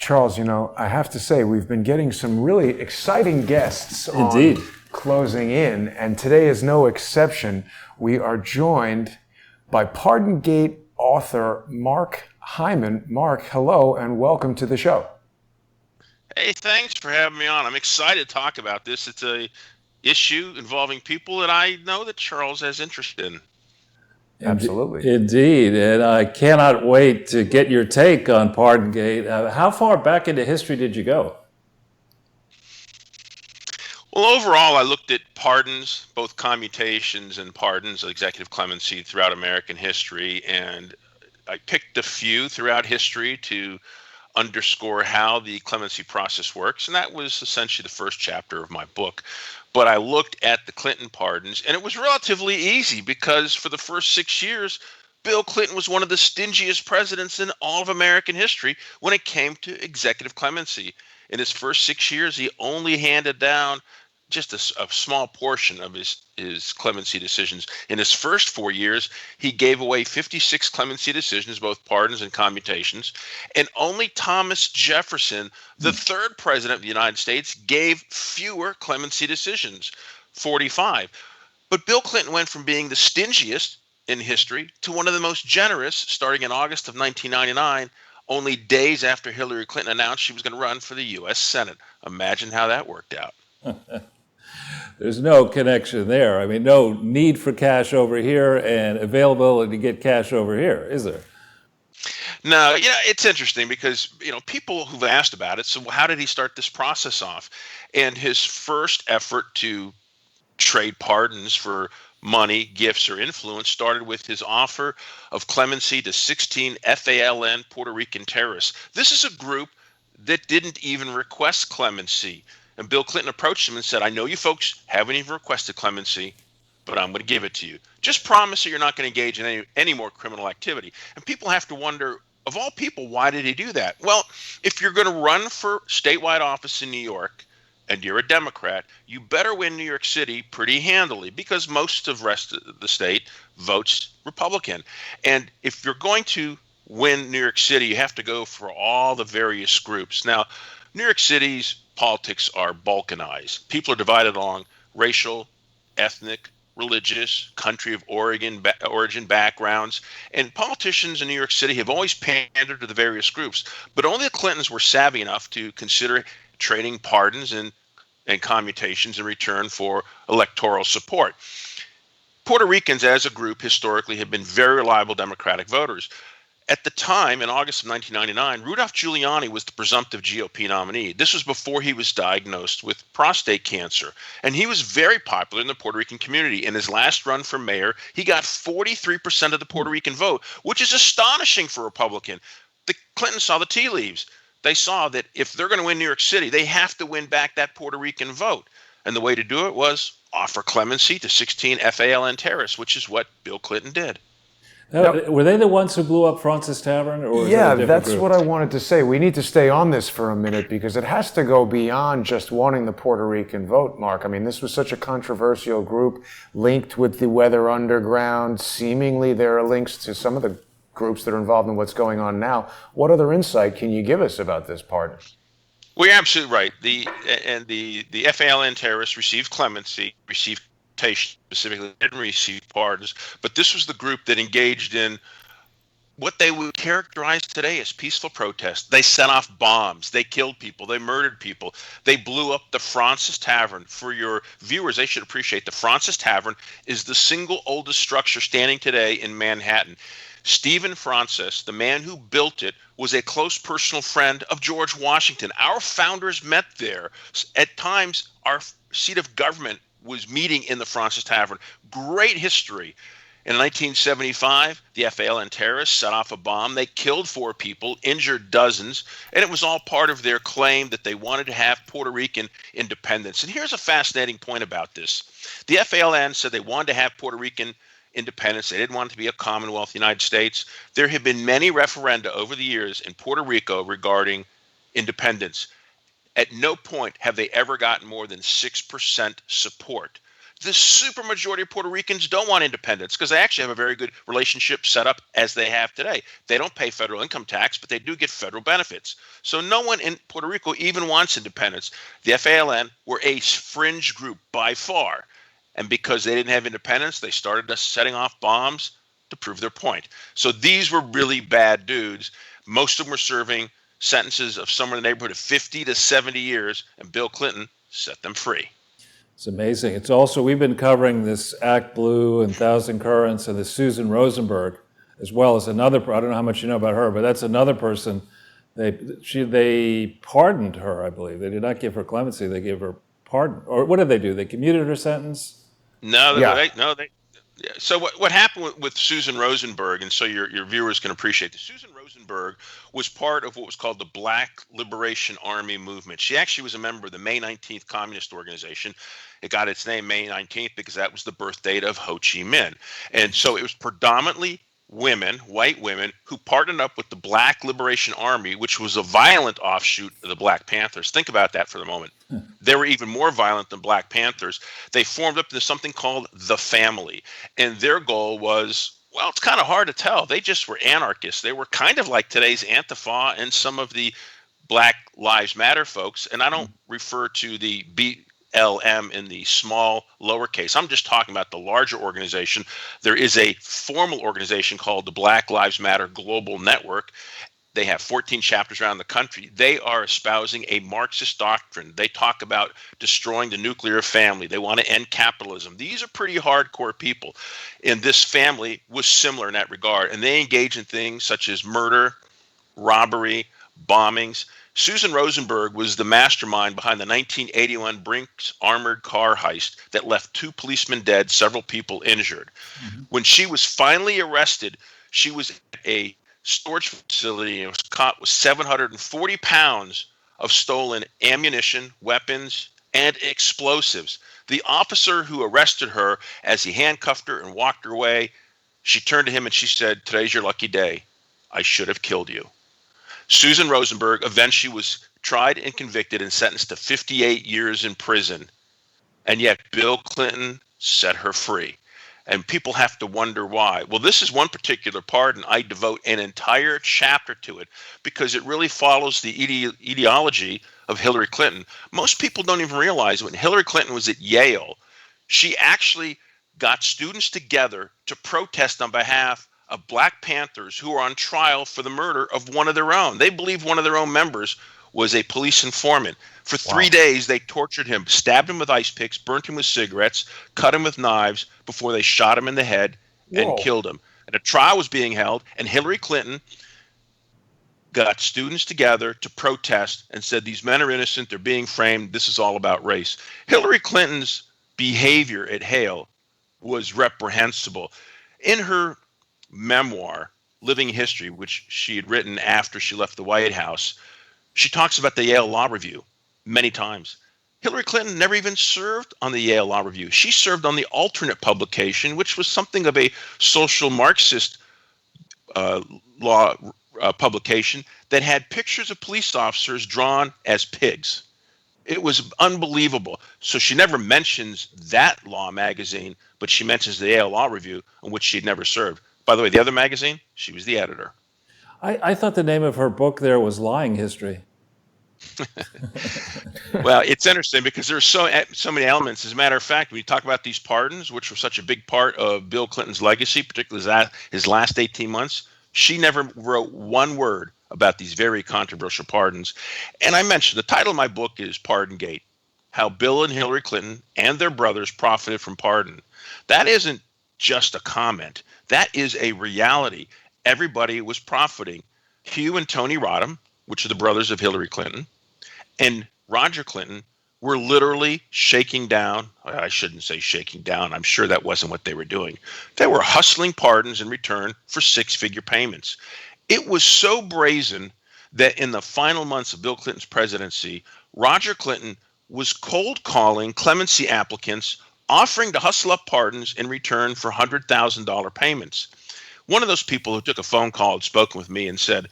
Charles, I have to say, we've been getting some really exciting guests Indeed. on closing in, and today is no exception. We are joined by Pardongate author Mark Hyman. Mark, hello, and welcome to the show. Hey, thanks for having me on. I'm excited to talk about this. It's a issue involving people that I know that Charles has interest in. Absolutely. Indeed, and I cannot wait to get your take on Pardongate. How far back into history did you go? Well, overall, I looked at pardons, both commutations and pardons, executive clemency throughout American history, and I picked a few throughout history to underscore how the clemency process works, and that was essentially the first chapter of my book. But I looked at the Clinton pardons, and it was relatively easy because for the first 6 years, Bill Clinton was one of the stingiest presidents in all of American history when it came to executive clemency. In his first 6 years, he only handed down just a small portion of his clemency decisions. In his first 4 years, he gave away 56 clemency decisions, both pardons and commutations, and only Thomas Jefferson, the third president of the United States, gave fewer clemency decisions, 45. But Bill Clinton went from being the stingiest in history to one of the most generous, starting in August of 1999, only days after Hillary Clinton announced she was going to run for the U.S. Senate. Imagine how that worked out. There's no connection there. I mean, no need for cash over here and availability to get cash over here, is there? No, it's interesting because, people who've asked about it, so how did he start this process off? And his first effort to trade pardons for money, gifts, or influence started with his offer of clemency to 16 FALN Puerto Rican terrorists. This is a group that didn't even request clemency. And Bill Clinton approached him and said, I know you folks haven't even requested clemency, but I'm going to give it to you. Just promise that you're not going to engage in any more criminal activity. And people have to wonder, of all people, why did he do that? Well, if you're going to run for statewide office in New York and you're a Democrat, you better win New York City pretty handily because most of the rest of the state votes Republican. And if you're going to win New York City, you have to go for all the various groups. Now, New York City's politics are balkanized. People are divided along racial, ethnic, religious, country of origin backgrounds, and politicians in New York City have always pandered to the various groups. But only the Clintons were savvy enough to consider trading pardons and commutations in return for electoral support. Puerto Ricans, as a group, historically have been very reliable Democratic voters. At the time, in August of 1999, Rudolph Giuliani was the presumptive GOP nominee. This was before he was diagnosed with prostate cancer. And he was very popular in the Puerto Rican community. In his last run for mayor, he got 43% of the Puerto Rican vote, which is astonishing for a Republican. The Clintons saw the tea leaves. They saw that if they're going to win New York City, they have to win back that Puerto Rican vote. And the way to do it was offer clemency to 16 FALN terrorists, which is what Bill Clinton did. Now, were they the ones who blew up Francis Tavern? Or that's what I wanted to say. We need to stay on this for a minute because it has to go beyond just wanting the Puerto Rican vote, Mark. I mean, this was such a controversial group linked with the Weather Underground. Seemingly, there are links to some of the groups that are involved in what's going on now. What other insight can you give us about this pardon? Well, you're absolutely right. The FALN terrorists received clemency, received specifically didn't receive pardons, but this was the group that engaged in what they would characterize today as peaceful protest. They set off bombs, they killed people, they murdered people, they blew up the Francis Tavern. For your viewers, they should appreciate the Francis Tavern is the single oldest structure standing today in Manhattan. Stephen Francis, the man who built it, was a close personal friend of George Washington. Our founders met there. At times, our seat of government was meeting in the Francis Tavern. Great history. In 1975, the FALN terrorists set off a bomb. They killed 4 people, injured dozens, and it was all part of their claim that they wanted to have Puerto Rican independence. And here's a fascinating point about this. The FALN said they wanted to have Puerto Rican independence. They didn't want it to be a Commonwealth of the United States. There have been many referenda over the years in Puerto Rico regarding independence. At no point have they ever gotten more than 6% support. The supermajority of Puerto Ricans don't want independence because they actually have a very good relationship set up as they have today. They don't pay federal income tax, but they do get federal benefits. So no one in Puerto Rico even wants independence. The FALN were a fringe group by far. And because they didn't have independence, they started setting off bombs to prove their point. So these were really bad dudes. Most of them were serving sentences of somewhere in the neighborhood of 50 to 70 years, and Bill Clinton set them free. It's amazing. It's also, we've been covering this Act Blue and Thousand Currents and this Susan Rosenberg, as well as another, I don't know how much you know about her, but that's another person. They pardoned her, I believe. They did not give her clemency, they gave her pardon. Or what did they do? They commuted her sentence? No, yeah. So what happened with Susan Rosenberg, and so your viewers can appreciate this. Susan Rosenberg was part of what was called the Black Liberation Army movement. She actually was a member of the May 19th Communist Organization. It got its name May 19th because that was the birth date of Ho Chi Minh. And so it was predominantly women, white women, who partnered up with the Black Liberation Army, which was a violent offshoot of the Black Panthers. Think about that for the moment. They were even more violent than Black Panthers. They formed up into something called the Family. And their goal was, well, it's kind of hard to tell. They just were anarchists. They were kind of like today's Antifa and some of the Black Lives Matter folks. And I don't refer to the BLM in the small lowercase. I'm just talking about the larger organization. There is a formal organization called the Black Lives Matter Global Network. They have 14 chapters around the country. They are espousing a Marxist doctrine. They talk about destroying the nuclear family. They want to end capitalism. These are pretty hardcore people. And this family was similar in that regard. And they engage in things such as murder, robbery, bombings. Susan Rosenberg was the mastermind behind the 1981 Brinks armored car heist that left 2 policemen dead, several people injured. Mm-hmm. When she was finally arrested, she was at a storage facility and was caught with 740 pounds of stolen ammunition, weapons, and explosives. The officer who arrested her, as he handcuffed her and walked her away, she turned to him and she said, "Today's your lucky day. I should have killed you." Susan Rosenberg eventually was tried and convicted and sentenced to 58 years in prison. And yet Bill Clinton set her free. And people have to wonder why. Well, this is one particular pardon. I devote an entire chapter to it because it really follows the ideology of Hillary Clinton. Most people don't even realize when Hillary Clinton was at Yale, she actually got students together to protest on behalf of Black Panthers who were on trial for the murder of one of their own. They believe one of their own members was a police informant. For 3 days, they tortured him, stabbed him with ice picks, burnt him with cigarettes, cut him with knives before they shot him in the head and killed him. And a trial was being held, and Hillary Clinton got students together to protest and said, these men are innocent, they're being framed, this is all about race. Hillary Clinton's behavior at Hale was reprehensible. In her memoir, Living History, which she had written after she left the White House, she talks about the Yale Law Review many times. Hillary Clinton never even served on the Yale Law Review. She served on the alternate publication, which was something of a social Marxist law publication that had pictures of police officers drawn as pigs. It was unbelievable. So she never mentions that law magazine, but she mentions the Yale Law Review, in which she'd never served. By the way, the other magazine, she was the editor. I thought the name of her book there was Lying History. Well, it's interesting because there's so many elements. As a matter of fact, when you talk about these pardons, which were such a big part of Bill Clinton's legacy, particularly his last 18 months, she never wrote one word about these very controversial pardons. And I mentioned the title of my book is Pardongate, How Bill and Hillary Clinton and Their Brothers Profited from Pardon. That isn't just a comment. That is a reality. Everybody was profiting. Hugh and Tony Rodham, which are the brothers of Hillary Clinton, and Roger Clinton were literally shaking down. I shouldn't say shaking down. I'm sure that wasn't what they were doing. They were hustling pardons in return for 6-figure payments. It was so brazen that in the final months of Bill Clinton's presidency, Roger Clinton was cold calling clemency applicants, offering to hustle up pardons in return for $100,000 payments. One of those people who took a phone call had spoken with me and said,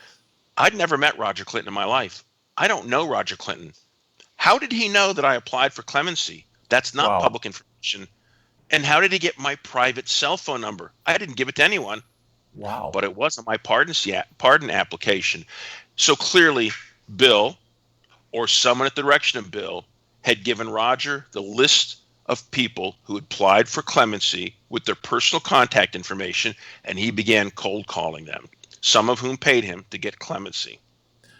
"I'd never met Roger Clinton in my life. I don't know Roger Clinton. How did he know that I applied for clemency? That's not public information." And how did he get my private cell phone number? I didn't give it to anyone, Wow. but it wasn't my pardon application. So clearly, Bill or someone at the direction of Bill had given Roger the list of people who had applied for clemency with their personal contact information, and he began cold calling them, some of whom paid him to get clemency.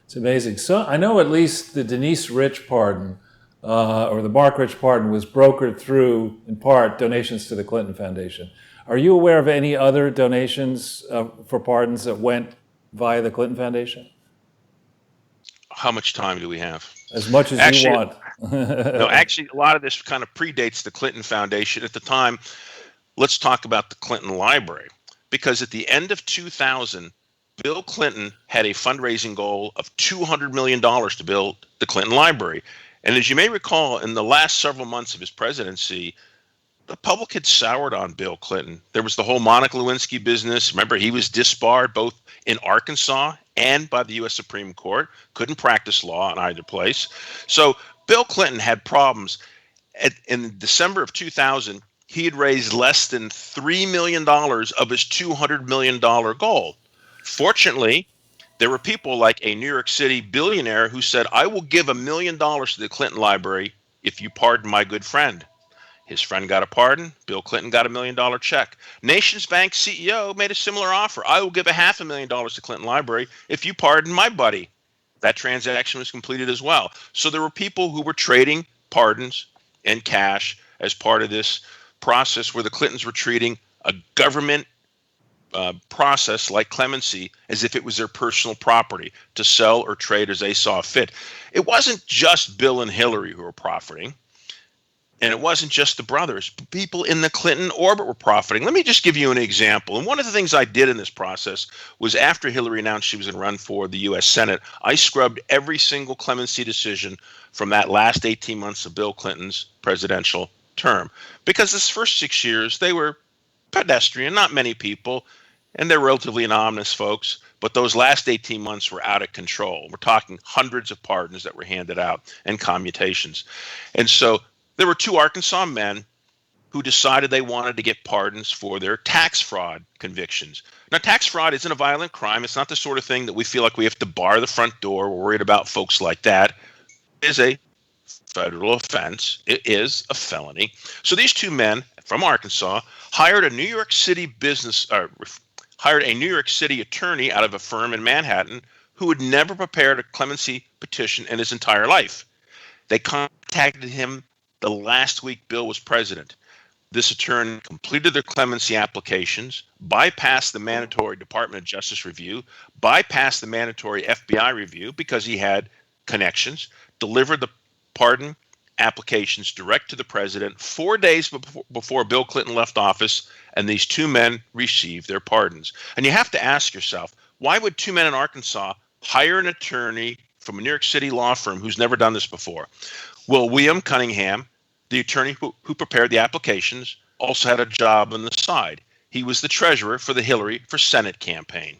It's amazing. So I know at least the Denise Rich pardon, or the Mark Rich pardon, was brokered through, in part, donations to the Clinton Foundation. Are you aware of any other donations for pardons that went via the Clinton Foundation? How much time do we have? As much as you want. No, actually, a lot of this kind of predates the Clinton Foundation. At the time, let's talk about the Clinton Library, because at the end of 2000, Bill Clinton had a fundraising goal of $200 million to build the Clinton Library. And as you may recall, in the last several months of his presidency, the public had soured on Bill Clinton. There was the whole Monica Lewinsky business. Remember, he was disbarred both in Arkansas and by the U.S. Supreme Court. Couldn't practice law in either place. So Bill Clinton had problems. In December of 2000, he had raised less than $3 million of his $200 million goal. Fortunately, there were people like a New York City billionaire who said, I will give $1 million to the Clinton Library if you pardon my good friend. His friend got a pardon. Bill Clinton got $1 million check. Nations Bank CEO made a similar offer. I will give $500,000 to Clinton Library if you pardon my buddy. That transaction was completed as well. So there were people who were trading pardons and cash as part of this process where the Clintons were treating a government process like clemency as if it was their personal property to sell or trade as they saw fit. It wasn't just Bill and Hillary who were profiting. And it wasn't just the brothers. People in the Clinton orbit were profiting. Let me just give you an example. And one of the things I did in this process was after Hillary announced she was going to run for the U.S. Senate, I scrubbed every single clemency decision from that last 18 months of Bill Clinton's presidential term. Because this first 6 years, they were pedestrian, not many people, and they're relatively anonymous folks. But those last 18 months were out of control. We're talking hundreds of pardons that were handed out and commutations. And so there were two Arkansas men who decided they wanted to get pardons for their tax fraud convictions. Now, tax fraud isn't a violent crime. It's not the sort of thing that we feel like we have to bar the front door. We're worried about folks like that. It is a federal offense. It is a felony. So these two men from Arkansas hired a New York City attorney out of a firm in Manhattan who had never prepared a clemency petition in his entire life. They contacted him the last week Bill was president. This attorney completed their clemency applications, bypassed the mandatory Department of Justice review, bypassed the mandatory FBI review because he had connections, delivered the pardon applications direct to the president 4 days before Bill Clinton left office, and these two men received their pardons. And you have to ask yourself, why would two men in Arkansas hire an attorney from a New York City law firm who's never done this before? Well, William Cunningham, the attorney who prepared the applications, also had a job on the side. He was the treasurer for the Hillary for Senate campaign.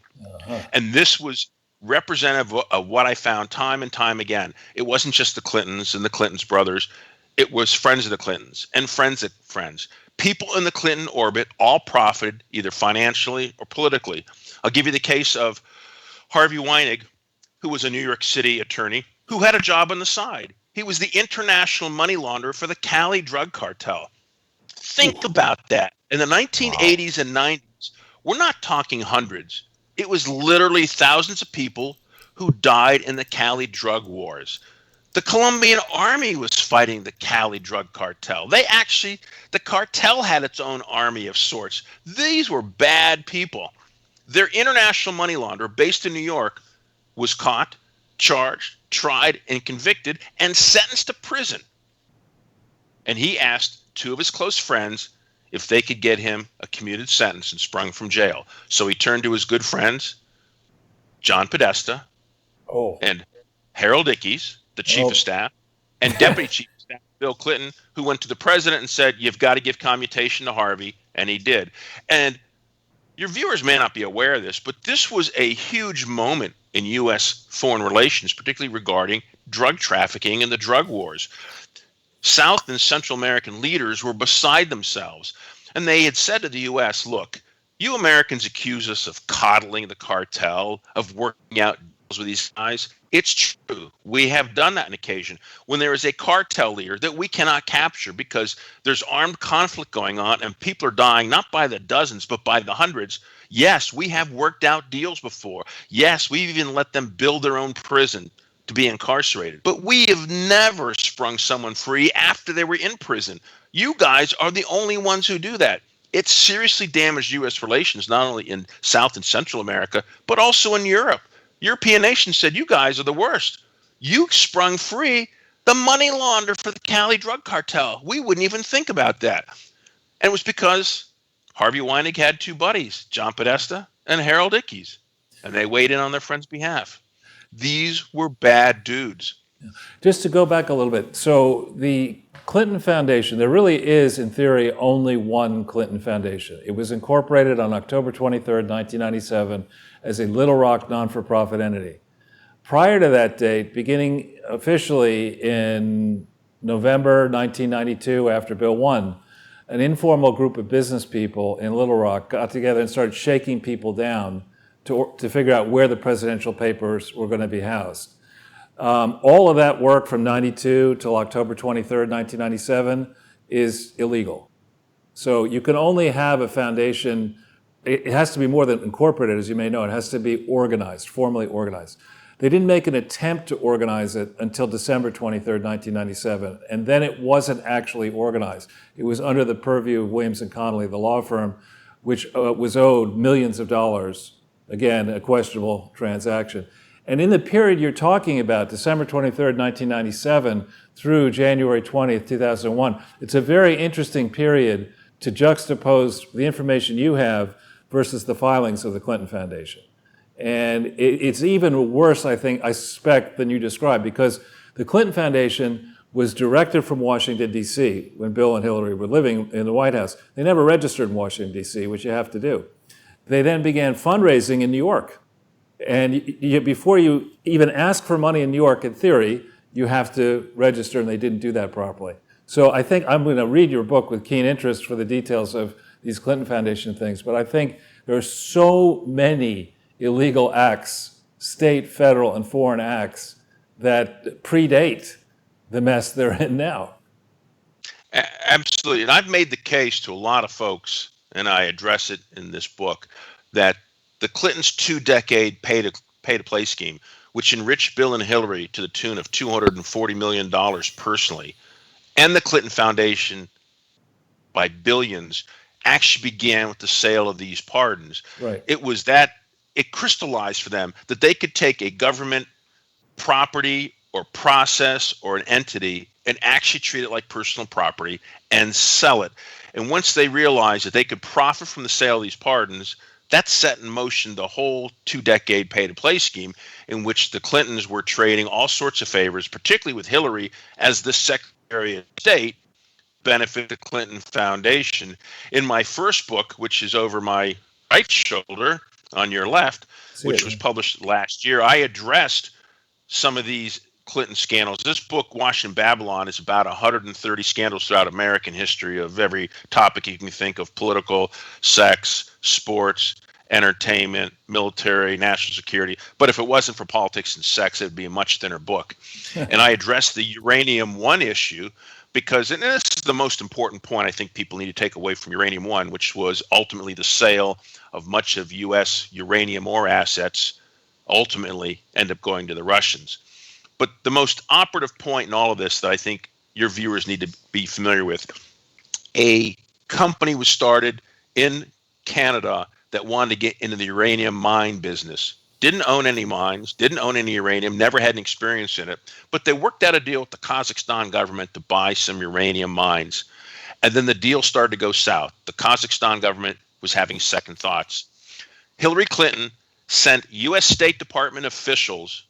And this was representative of what I found time and time again. It wasn't just the Clintons and the Clintons brothers. It was friends of the Clintons and friends of friends. People in the Clinton orbit all profited either financially or politically. I'll give you the case of Harvey Weinig, who was a New York City attorney who had a job on the side. He was the international money launderer for the Cali drug cartel. Think about that. In the 1980s and 90s, we're not talking hundreds. It was literally thousands of people who died in the Cali drug wars. The Colombian army was fighting the Cali drug cartel. The cartel had its own army of sorts. These were bad people. Their international money launderer based in New York was caught, charged, tried, and convicted, and sentenced to prison. And he asked two of his close friends if they could get him a commuted sentence and sprung from jail. So he turned to his good friends, John Podesta and Harold Ickes, the chief of staff, and deputy chief of staff, Bill Clinton, who went to the president and said, you've got to give commutation to Harvey, and he did. And your viewers may not be aware of this, but this was a huge moment in U.S. foreign relations, particularly regarding drug trafficking and the drug wars. South and Central American leaders were beside themselves. And they had said to the U.S., look, you Americans accuse us of coddling the cartel, of working out deals with these guys. It's true. We have done that on occasion. When there is a cartel leader that we cannot capture because there's armed conflict going on and people are dying not by the dozens, but by the hundreds, yes, we have worked out deals before. Yes, we've even let them build their own prison to be incarcerated. But we have never sprung someone free after they were in prison. You guys are the only ones who do that. It seriously damaged U.S. relations, not only in South and Central America, but also in Europe. European nations said, you guys are the worst. You sprung free the money launderer for the Cali drug cartel. We wouldn't even think about that. And it was because Harvey Weinberg had two buddies, John Podesta and Harold Ickes, and they weighed in on their friend's behalf. These were bad dudes. Just to go back a little bit, so the Clinton Foundation, there really is, in theory, only one Clinton Foundation. It was incorporated on October 23rd, 1997, as a Little Rock non-for-profit entity. Prior to that date, beginning officially in November 1992, after Bill won, an informal group of business people in Little Rock got together and started shaking people down to figure out where the presidential papers were going to be housed. All of that work from 92 till October 23rd, 1997 is illegal. So you can only have a foundation, it has to be more than incorporated, as you may know, it has to be organized, formally organized. They didn't make an attempt to organize it until December 23rd, 1997, and then it wasn't actually organized. It was under the purview of Williams and Connolly, the law firm, which was owed millions of dollars. Again, a questionable transaction. And in the period you're talking about, December 23rd, 1997 through January 20th, 2001, it's a very interesting period to juxtapose the information you have versus the filings of the Clinton Foundation. And it's even worse, I suspect, than you described, because the Clinton Foundation was directed from Washington, D.C. when Bill and Hillary were living in the White House. They never registered in Washington, D.C., which you have to do. They then began fundraising in New York. And before you even ask for money in New York, in theory, you have to register, and they didn't do that properly. So I think I'm going to read your book with keen interest for the details of these Clinton Foundation things, but I think there are so many illegal acts, state, federal, and foreign acts, that predate the mess they're in now. Absolutely. And I've made the case to a lot of folks, and I address it in this book, that the Clintons' two-decade pay-to-play scheme, which enriched Bill and Hillary to the tune of $240 million personally, and the Clinton Foundation by billions, actually began with the sale of these pardons. Right. It crystallized for them that they could take a government property or process or an entity and actually treat it like personal property and sell it. And once they realized that they could profit from the sale of these pardons, that set in motion the whole two-decade pay-to-play scheme, in which the Clintons were trading all sorts of favors, particularly with Hillary as the Secretary of State, benefit the Clinton Foundation. In my first book, which is over my right shoulder on your left, which was published last year, I addressed some of these Clinton scandals. This book, Washington Babylon, is about 130 scandals throughout American history of every topic you can think of: political, sex, sports, entertainment, military, national security. But if it wasn't for politics and sex, it would be a much thinner book. And I addressed the Uranium One issue because, and this is the most important point I think people need to take away from Uranium One, which was ultimately the sale of much of U.S. uranium ore assets ultimately end up going to the Russians. But the most operative point in all of this that I think your viewers need to be familiar with, a company was started in Canada that wanted to get into the uranium mine business. Didn't own any mines, didn't own any uranium, never had any experience in it, but they worked out a deal with the Kazakhstan government to buy some uranium mines. And then the deal started to go south. The Kazakhstan government was having second thoughts. Hillary Clinton sent U.S. State Department officials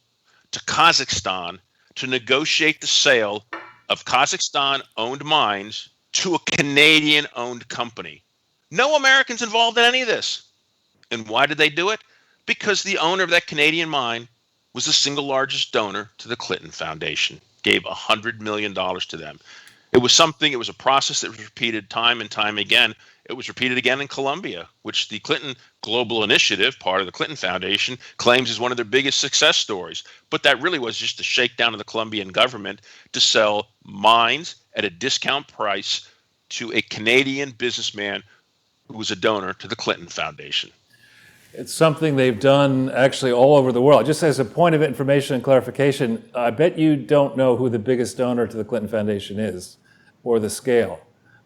to Kazakhstan to negotiate the sale of Kazakhstan-owned mines to a Canadian-owned company. No Americans involved in any of this. And why did they do it? Because the owner of that Canadian mine was the single largest donor to the Clinton Foundation, gave $100 million to them. It was a process that was repeated time and time again. It was repeated again in Colombia, which the Clinton Global Initiative, part of the Clinton Foundation, claims is one of their biggest success stories. But that really was just a shakedown of the Colombian government to sell mines at a discount price to a Canadian businessman who was a donor to the Clinton Foundation. It's something they've done actually all over the world. Just as a point of information and clarification, I bet you don't know who the biggest donor to the Clinton Foundation is or the scale.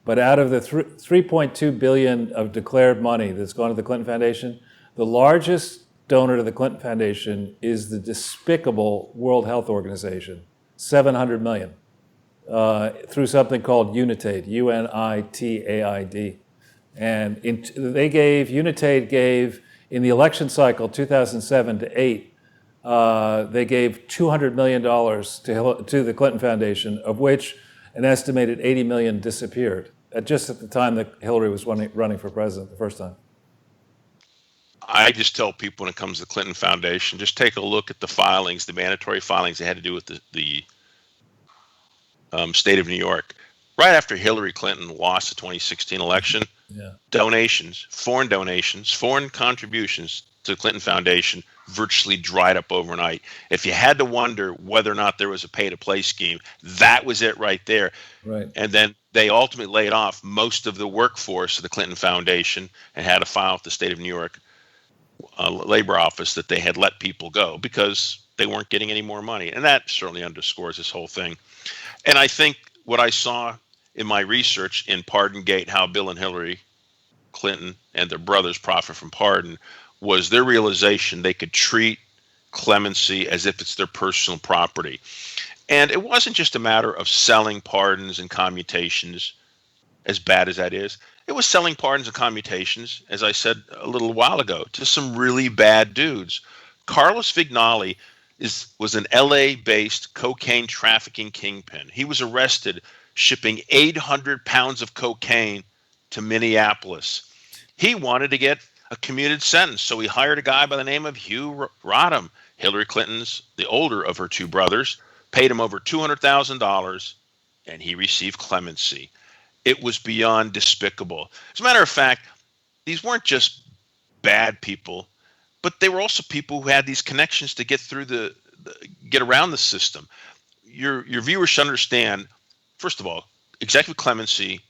But out of the $3.2 billion of declared money that's gone to the Clinton Foundation, the largest donor to the Clinton Foundation is the despicable World Health Organization, $700 million, through something called UNITAID, UNITAID. And UNITAID gave, in the election cycle 2007 to 8, they gave $200 million to the Clinton Foundation, of which an estimated 80 million disappeared, just at the time that Hillary was running for president the first time. I just tell people when it comes to the Clinton Foundation, just take a look at the filings, the mandatory filings they had to do with the state of New York. Right after Hillary Clinton lost the 2016 election, donations, foreign contributions to the Clinton Foundation virtually dried up overnight. If you had to wonder whether or not there was a pay-to-play scheme, that was it right there. Right. And then they ultimately laid off most of the workforce of the Clinton Foundation and had to file with the state of New York labor office that they had let people go because they weren't getting any more money. And that certainly underscores this whole thing. And I think what I saw in my research in Pardongate, how Bill and Hillary Clinton and their brothers profit from pardon, was their realization they could treat clemency as if it's their personal property. And it wasn't just a matter of selling pardons and commutations, as bad as that is. It was selling pardons and commutations, as I said a little while ago, to some really bad dudes. Carlos Vignali was an LA-based cocaine trafficking kingpin. He was arrested shipping 800 pounds of cocaine to Minneapolis. He wanted to get a commuted sentence, so he hired a guy by the name of Hugh Rodham, Hillary Clinton's, the older of her two brothers, paid him over $200,000, and he received clemency. It was beyond despicable. As a matter of fact, these weren't just bad people, but they were also people who had these connections to get through get around the system. Your viewers should understand, first of all, executive clemency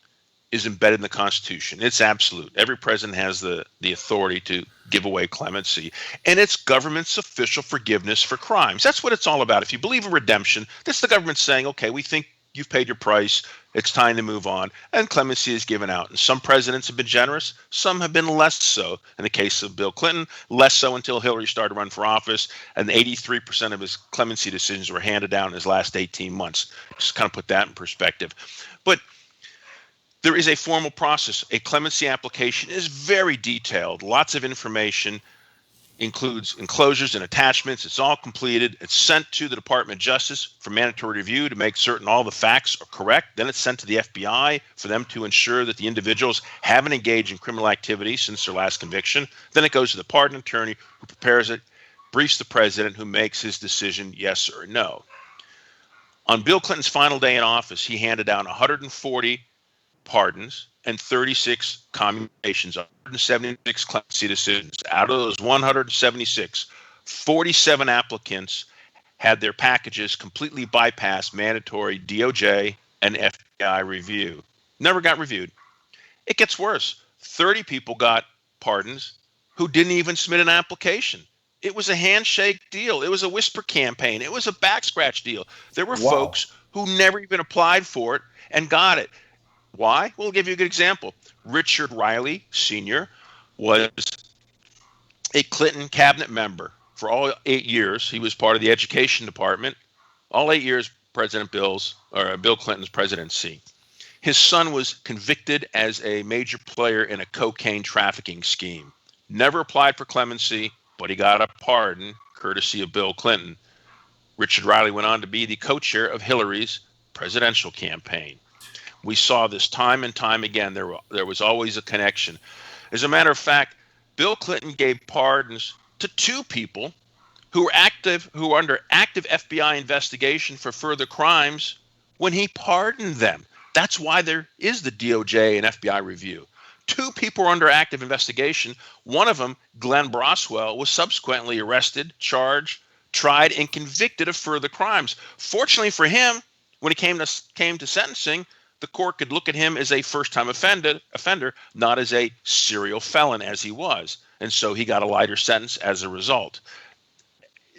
is embedded in the Constitution. It's absolute. Every president has the authority to give away clemency. And it's government's official forgiveness for crimes. That's what it's all about. If you believe in redemption, that's the government saying, okay, we think you've paid your price. It's time to move on. And clemency is given out. And some presidents have been generous. Some have been less so. In the case of Bill Clinton, less so until Hillary started to run for office. And 83% of his clemency decisions were handed down in his last 18 months. Just kind of put that in perspective. But there is a formal process. A clemency application is very detailed. Lots of information, includes enclosures and attachments. It's all completed. It's sent to the Department of Justice for mandatory review to make certain all the facts are correct. Then it's sent to the FBI for them to ensure that the individuals haven't engaged in criminal activity since their last conviction. Then it goes to the pardon attorney who prepares it, briefs the president who makes his decision yes or no. On Bill Clinton's final day in office, he handed down 140 pardons and 36 commutations, 176 clemency decisions. Out of those 176, 47 applicants had their packages completely bypass mandatory DOJ and FBI review. Never got reviewed. It gets worse. 30 people got pardons who didn't even submit an application. It was a handshake deal. It was a whisper campaign. It was a back scratch deal. There were folks who never even applied for it and got it. Why? We'll give you a good example. Richard Riley Sr. was a Clinton cabinet member for all 8 years. He was part of the education department. All 8 years, Bill Clinton's presidency. His son was convicted as a major player in a cocaine trafficking scheme. Never applied for clemency, but he got a pardon courtesy of Bill Clinton. Richard Riley went on to be the co-chair of Hillary's presidential campaign. We saw this time and time again. There was always a connection. As a matter of fact, Bill Clinton gave pardons to 2 people who were under active FBI investigation for further crimes when he pardoned them. That's why there is the DOJ and FBI review. 2 people are under active investigation. One of them, Glenn Broswell, was subsequently arrested, charged, tried, and convicted of further crimes. Fortunately for him, when it came to sentencing, the court could look at him as a first-time offender, not as a serial felon as he was. And so he got a lighter sentence as a result.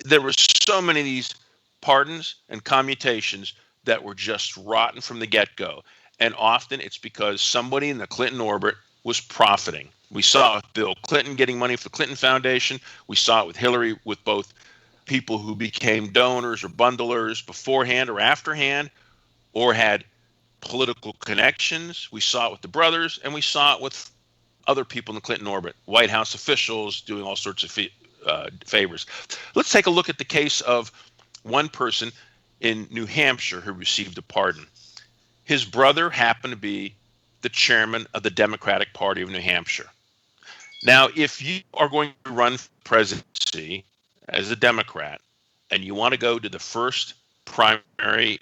There were so many of these pardons and commutations that were just rotten from the get-go. And often it's because somebody in the Clinton orbit was profiting. We saw it with Bill Clinton getting money for the Clinton Foundation. We saw it with Hillary, with both people who became donors or bundlers beforehand or afterhand, or had political connections. We saw it with the brothers, and we saw it with other people in the Clinton orbit, White House officials doing all sorts of favors. Let's take a look at the case of one person in New Hampshire who received a pardon. His brother happened to be the chairman of the Democratic Party of New Hampshire. Now, if you are going to run for presidency as a Democrat and you want to go to the first primary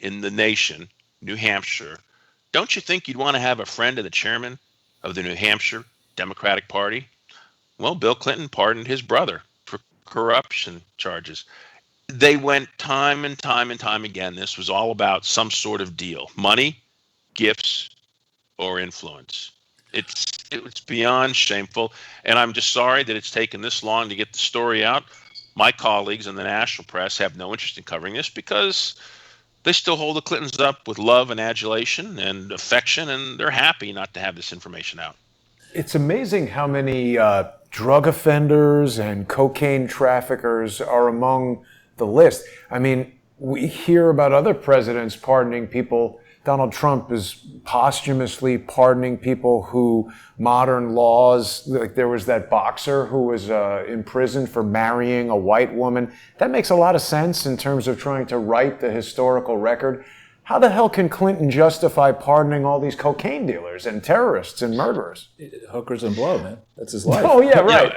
in the nation, New Hampshire, don't you think you'd want to have a friend of the chairman of the New Hampshire Democratic Party? Well, Bill Clinton pardoned his brother for corruption charges. They went time and time and time again. This was all about some sort of deal: money, gifts, or influence. It's beyond shameful, and I'm just sorry that it's taken this long to get the story out. My colleagues in the national press have no interest in covering this because they still hold the Clintons up with love and adulation and affection, and they're happy not to have this information out. It's amazing how many drug offenders and cocaine traffickers are among the list. I mean, we hear about other presidents pardoning people. Donald Trump is posthumously pardoning people who modern laws, like there was that boxer who was imprisoned for marrying a white woman. That makes a lot of sense in terms of trying to right the historical record. How the hell can Clinton justify pardoning all these cocaine dealers and terrorists and murderers? Hookers and blow, man. That's his life. Oh, yeah, right.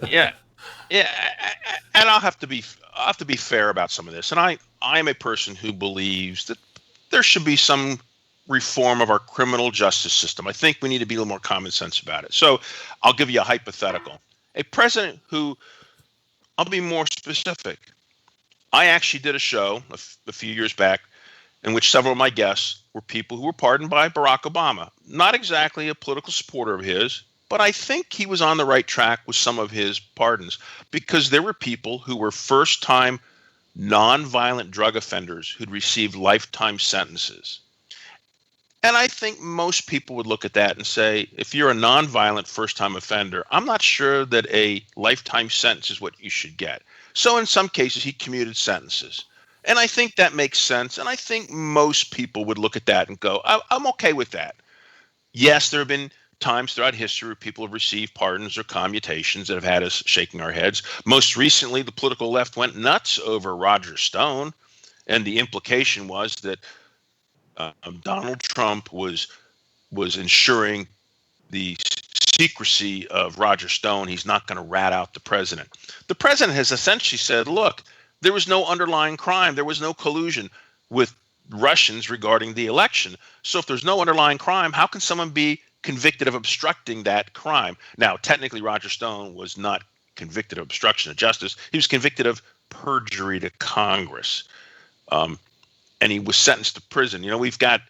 Yeah. And I'll have to be fair about some of this. And I am a person who believes that there should be some reform of our criminal justice system. I think we need to be a little more common sense about it. So I'll give you a hypothetical. A president who, I'll be more specific. I actually did a show a few years back in which several of my guests were people who were pardoned by Barack Obama. Not exactly a political supporter of his, but I think he was on the right track with some of his pardons, because there were people who were first-time nonviolent drug offenders who'd received lifetime sentences. And I think most people would look at that and say, if you're a nonviolent first-time offender, I'm not sure that a lifetime sentence is what you should get. So in some cases, he commuted sentences. And I think that makes sense. And I think most people would look at that and go, I'm okay with that. Yes, there have been times throughout history where people have received pardons or commutations that have had us shaking our heads. Most recently, the political left went nuts over Roger Stone, and the implication was that Donald Trump was ensuring the secrecy of Roger Stone. He's not going to rat out the president. The president has essentially said, look, there was no underlying crime. There was no collusion with Russians regarding the election. So if there's no underlying crime, how can someone be convicted of obstructing that crime? Now, technically, Roger Stone was not convicted of obstruction of justice. He was convicted of perjury to Congress. And he was sentenced to prison. You know, we've got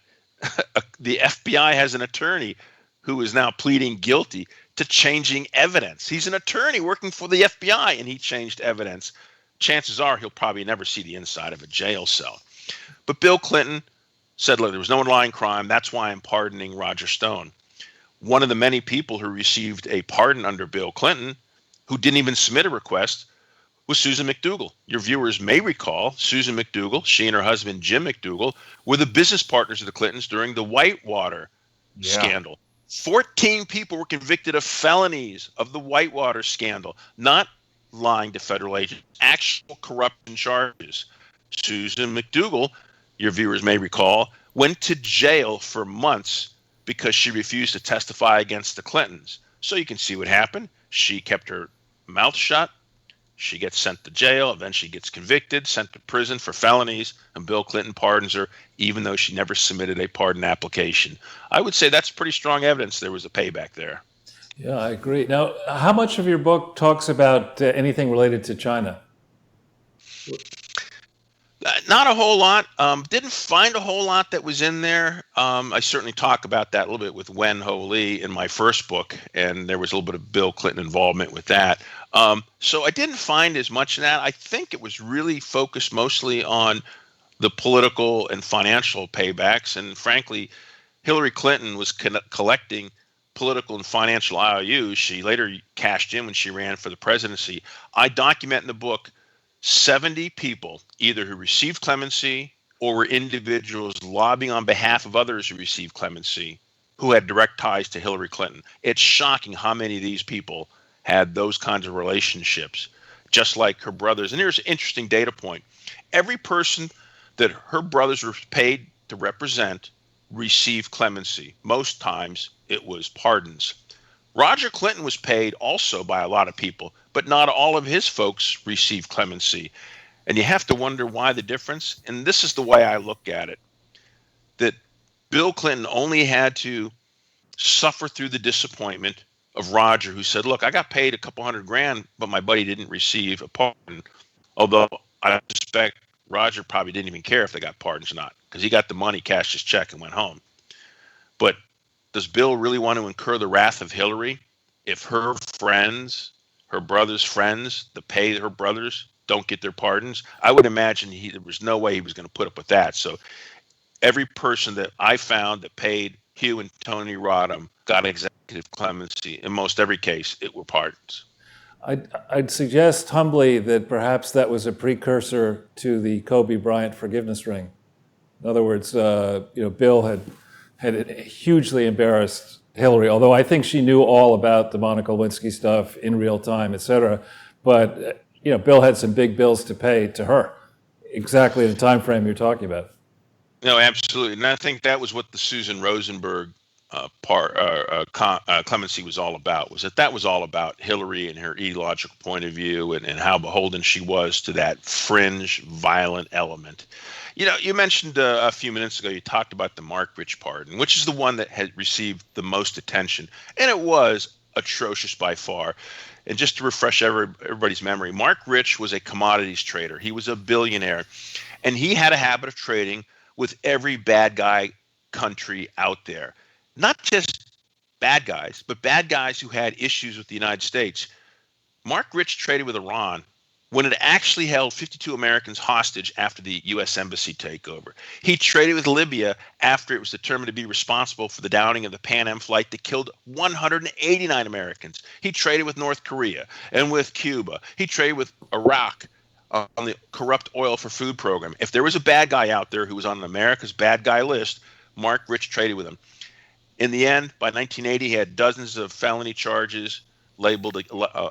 the FBI has an attorney who is now pleading guilty to changing evidence. He's an attorney working for the FBI, and he changed evidence. Chances are he'll probably never see the inside of a jail cell. But Bill Clinton said, look, there was no underlying crime. That's why I'm pardoning Roger Stone. One of the many people who received a pardon under Bill Clinton, who didn't even submit a request, was Susan McDougal. Your viewers may recall Susan McDougal, she and her husband Jim McDougal, were the business partners of the Clintons during the Whitewater scandal. 14 people were convicted of felonies of the Whitewater scandal, not lying to federal agents, actual corruption charges. Susan McDougal, your viewers may recall, went to jail for months because she refused to testify against the Clintons. So you can see what happened. She kept her mouth shut. She gets sent to jail, eventually gets convicted, sent to prison for felonies, and Bill Clinton pardons her, even though she never submitted a pardon application. I would say that's pretty strong evidence there was a payback there. Yeah, I agree. Now, how much of your book talks about anything related to China? Not a whole lot. Didn't find a whole lot that was in there. I certainly talk about that a little bit with Wen Ho Lee in my first book, and there was a little bit of Bill Clinton involvement with that. So I didn't find as much of that. I think it was really focused mostly on the political and financial paybacks. And frankly, Hillary Clinton was collecting political and financial IOUs. She later cashed in when she ran for the presidency. I document in the book 70 people, either who received clemency or were individuals lobbying on behalf of others who received clemency, who had direct ties to Hillary Clinton. It's shocking how many of these people had those kinds of relationships, just like her brothers. And here's an interesting data point. Every person that her brothers were paid to represent received clemency. Most times it was pardons. Roger Clinton was paid also by a lot of people, but not all of his folks received clemency. And you have to wonder why the difference. And this is the way I look at it, that Bill Clinton only had to suffer through the disappointment of Roger, who said, look, I got paid a couple $100,000, but my buddy didn't receive a pardon. Although I suspect Roger probably didn't even care if they got pardons or not, because he got the money, cashed his check, and went home. But does Bill really want to incur the wrath of Hillary if her friends, her brother's friends, that pay her brothers, don't get their pardons? I would imagine there was no way he was going to put up with that. So every person that I found that paid Hugh and Tony Rodham got executive clemency. In most every case, it were pardons. I'd suggest humbly that perhaps that was a precursor to the Kobe Bryant forgiveness ring. In other words, Bill had hugely embarrassed Hillary, although I think she knew all about the Monica Lewinsky stuff in real time, et cetera. But, Bill had some big bills to pay to her, exactly the time frame you're talking about. No, absolutely. And I think that was what the Susan Rosenberg clemency was all about, that was all about Hillary and her ideological point of view and how beholden she was to that fringe, violent element. You mentioned a few minutes ago, you talked about the Mark Rich pardon, which is the one that had received the most attention. And it was atrocious by far. And just to refresh everybody's memory, Mark Rich was a commodities trader. He was a billionaire. And he had a habit of trading with every bad guy country out there. Not just bad guys, but bad guys who had issues with the United States. Mark Rich traded with Iran when it actually held 52 Americans hostage after the U.S. Embassy takeover. He traded with Libya after it was determined to be responsible for the downing of the Pan Am flight that killed 189 Americans. He traded with North Korea and with Cuba. He traded with Iraq on the corrupt oil for food program. If there was a bad guy out there who was on America's bad guy list, Mark Rich traded with him. In the end, by 1980, he had dozens of felony charges labeled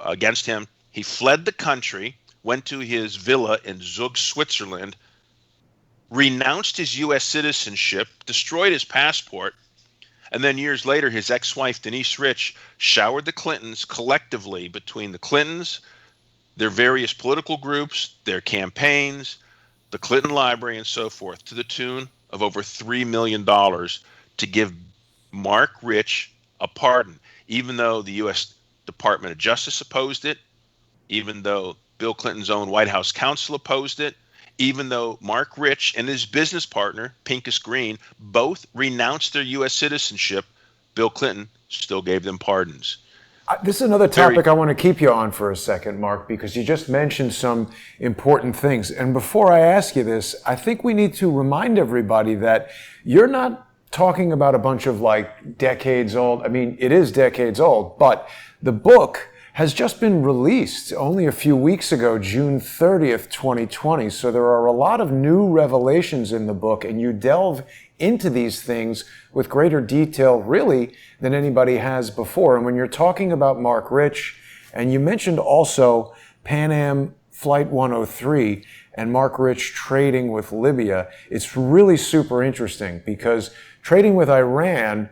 against him. He fled the country, went to his villa in Zug, Switzerland, renounced his U.S. citizenship, destroyed his passport, and then years later, his ex-wife, Denise Rich, showered the Clintons collectively between the Clintons, their various political groups, their campaigns, the Clinton Library, and so forth, to the tune of over $3 million to give Mark Rich a pardon, even though the U.S. Department of Justice opposed it, even though Bill Clinton's own White House counsel opposed it, even though Mark Rich and his business partner, Pincus Green, both renounced their U.S. citizenship, Bill Clinton still gave them pardons. This is another topic I want to keep you on for a second, Mark, because you just mentioned some important things. And before I ask you this, I think we need to remind everybody that you're not talking about a bunch of decades old. I mean, it is decades old, but the book has just been released only a few weeks ago, June 30th, 2020. So there are a lot of new revelations in the book, and you delve into these things with greater detail, really, than anybody has before. And when you're talking about Mark Rich, and you mentioned also Pan Am Flight 103 and Mark Rich trading with Libya, it's really super interesting because trading with Iran,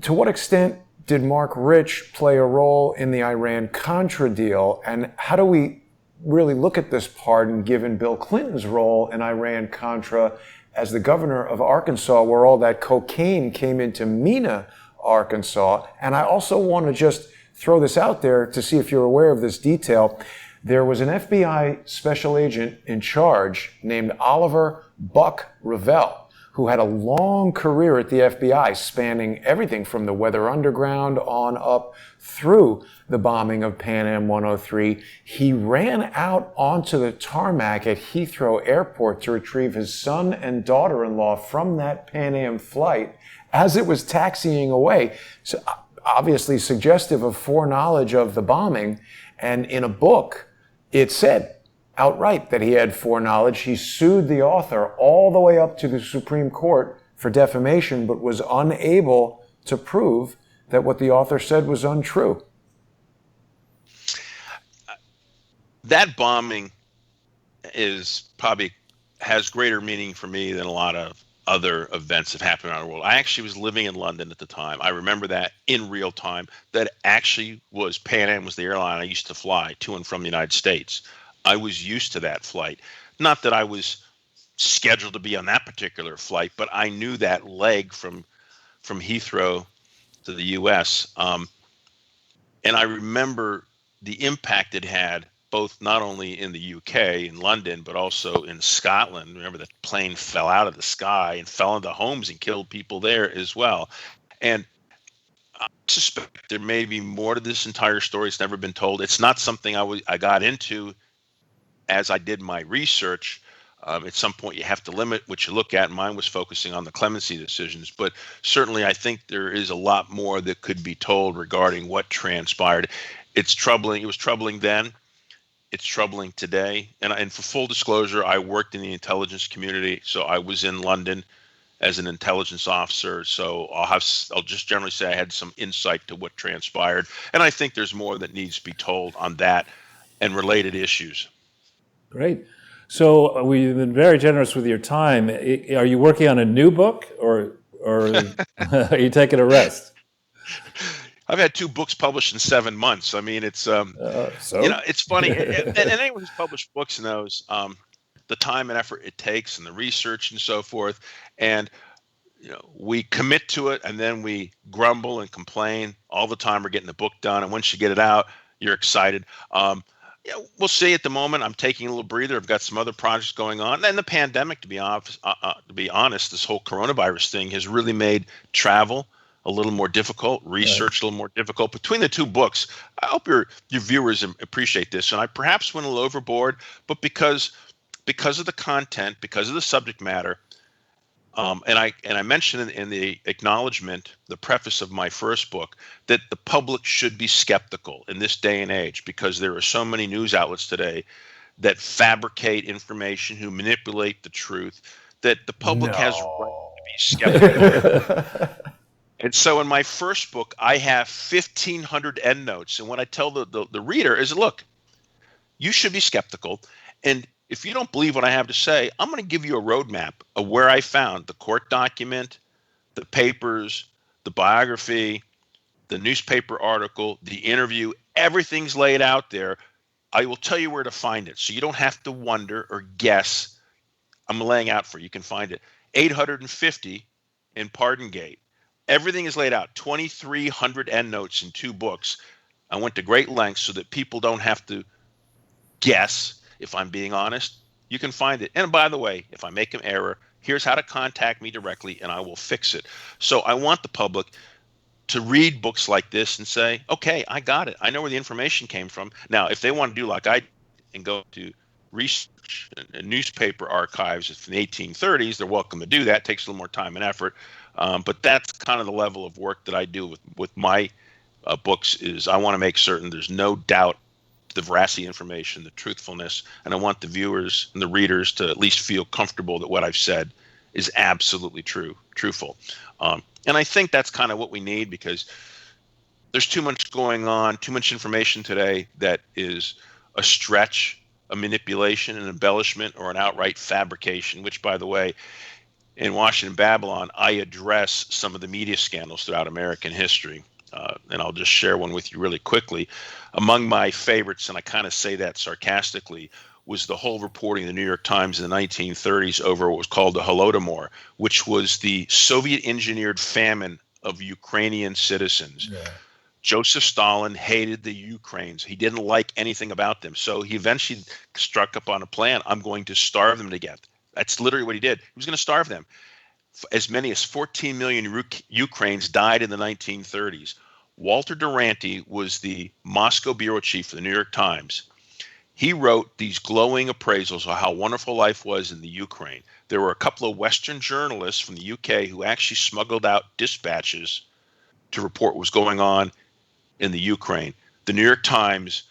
to what extent did Mark Rich play a role in the Iran-Contra deal, and how do we really look at this pardon given Bill Clinton's role in Iran-Contra as the governor of Arkansas, where all that cocaine came into Mena, Arkansas. And I also want to just throw this out there to see if you're aware of this detail. There was an FBI special agent in charge named Oliver Buck Revelle, who had a long career at the FBI, spanning everything from the Weather Underground on up through the bombing of Pan Am 103. He ran out onto the tarmac at Heathrow Airport to retrieve his son and daughter-in-law from that Pan Am flight as it was taxiing away. So obviously suggestive of foreknowledge of the bombing. And in a book, it said outright that he had foreknowledge. He sued the author all the way up to the Supreme Court for defamation, but was unable to prove that what the author said was untrue. That bombing has greater meaning for me than a lot of other events have happened around the world. I actually was living in London at the time. I remember that in real time. That actually was Pan Am was the airline I used to fly to and from the United States. I was used to that flight. Not that I was scheduled to be on that particular flight, but I knew that leg from Heathrow to the U.S. And I remember the impact it had, both not only in the UK, in London, but also in Scotland. Remember, the plane fell out of the sky and fell into homes and killed people there as well. And I suspect there may be more to this entire story. It's never been told. It's not something I got into as I did my research. At some point, you have to limit what you look at. Mine was focusing on the clemency decisions. But certainly, I think there is a lot more that could be told regarding what transpired. It's troubling. It was troubling then. It's troubling today. And for full disclosure, I worked in the intelligence community. So I was in London as an intelligence officer. So I'll just generally say I had some insight to what transpired. And I think there's more that needs to be told on that and related issues. Great. So we've been very generous with your time. Are you working on a new book, or are you taking a rest? I've had 2 books published in 7 months. I mean, it's it's funny, and anyone who's published books knows the time and effort it takes, and the research and so forth. And we commit to it, and then we grumble and complain all the time. We're getting the book done, and once you get it out, you're excited. We'll see. At the moment, I'm taking a little breather. I've got some other projects going on. And the pandemic, to be honest, this whole coronavirus thing has really made travel a little more difficult, research a little more difficult. Between the 2 books, I hope your viewers appreciate this. And I perhaps went a little overboard, but because of the content, because of the subject matter, and I mentioned in the acknowledgement, the preface of my first book, that the public should be skeptical in this day and age, because there are so many news outlets today that fabricate information, who manipulate the truth, that the public has right to be skeptical. And so in my first book, I have 1,500 endnotes. And what I tell the reader is, look, you should be skeptical. And if you don't believe what I have to say, I'm going to give you a roadmap of where I found the court document, the papers, the biography, the newspaper article, the interview. Everything's laid out there. I will tell you where to find it, so you don't have to wonder or guess. I'm laying out for you. You can find it. 850 in Pardongate. Everything is laid out. 2,300 endnotes in 2 books. I went to great lengths so that people don't have to guess. If I'm being honest, you can find it. And by the way, if I make an error, here's how to contact me directly, and I will fix it. So I want the public to read books like this and say, okay, I got it. I know where the information came from. Now, if they want to do like I did and go to research and newspaper archives from the 1830s, they're welcome to do that. It takes a little more time and effort. But that's kind of the level of work that I do with my books. Is I want to make certain there's no doubt the veracity information, the truthfulness, and I want the viewers and the readers to at least feel comfortable that what I've said is absolutely truthful. And I think that's kind of what we need, because there's too much going on, too much information today that is a stretch, a manipulation, an embellishment, or an outright fabrication, which, by the way, in Washington Babylon, I address some of the media scandals throughout American history. and I'll just share one with you really quickly. Among my favorites, and I kind of say that sarcastically, was the whole reporting in the New York Times in the 1930s over what was called the Holodomor, which was the Soviet-engineered famine of Ukrainian citizens. Yeah. Joseph Stalin hated the Ukrainians. He didn't like anything about them. So he eventually struck upon a plan. I'm going to starve them to death. That's literally what he did. He was going to starve them. As many as 14 million Ukrainians died in the 1930s. Walter Duranty was the Moscow bureau chief for the New York Times. He wrote these glowing appraisals of how wonderful life was in the Ukraine. There were a couple of Western journalists from the UK who actually smuggled out dispatches to report what was going on in the Ukraine. The New York Times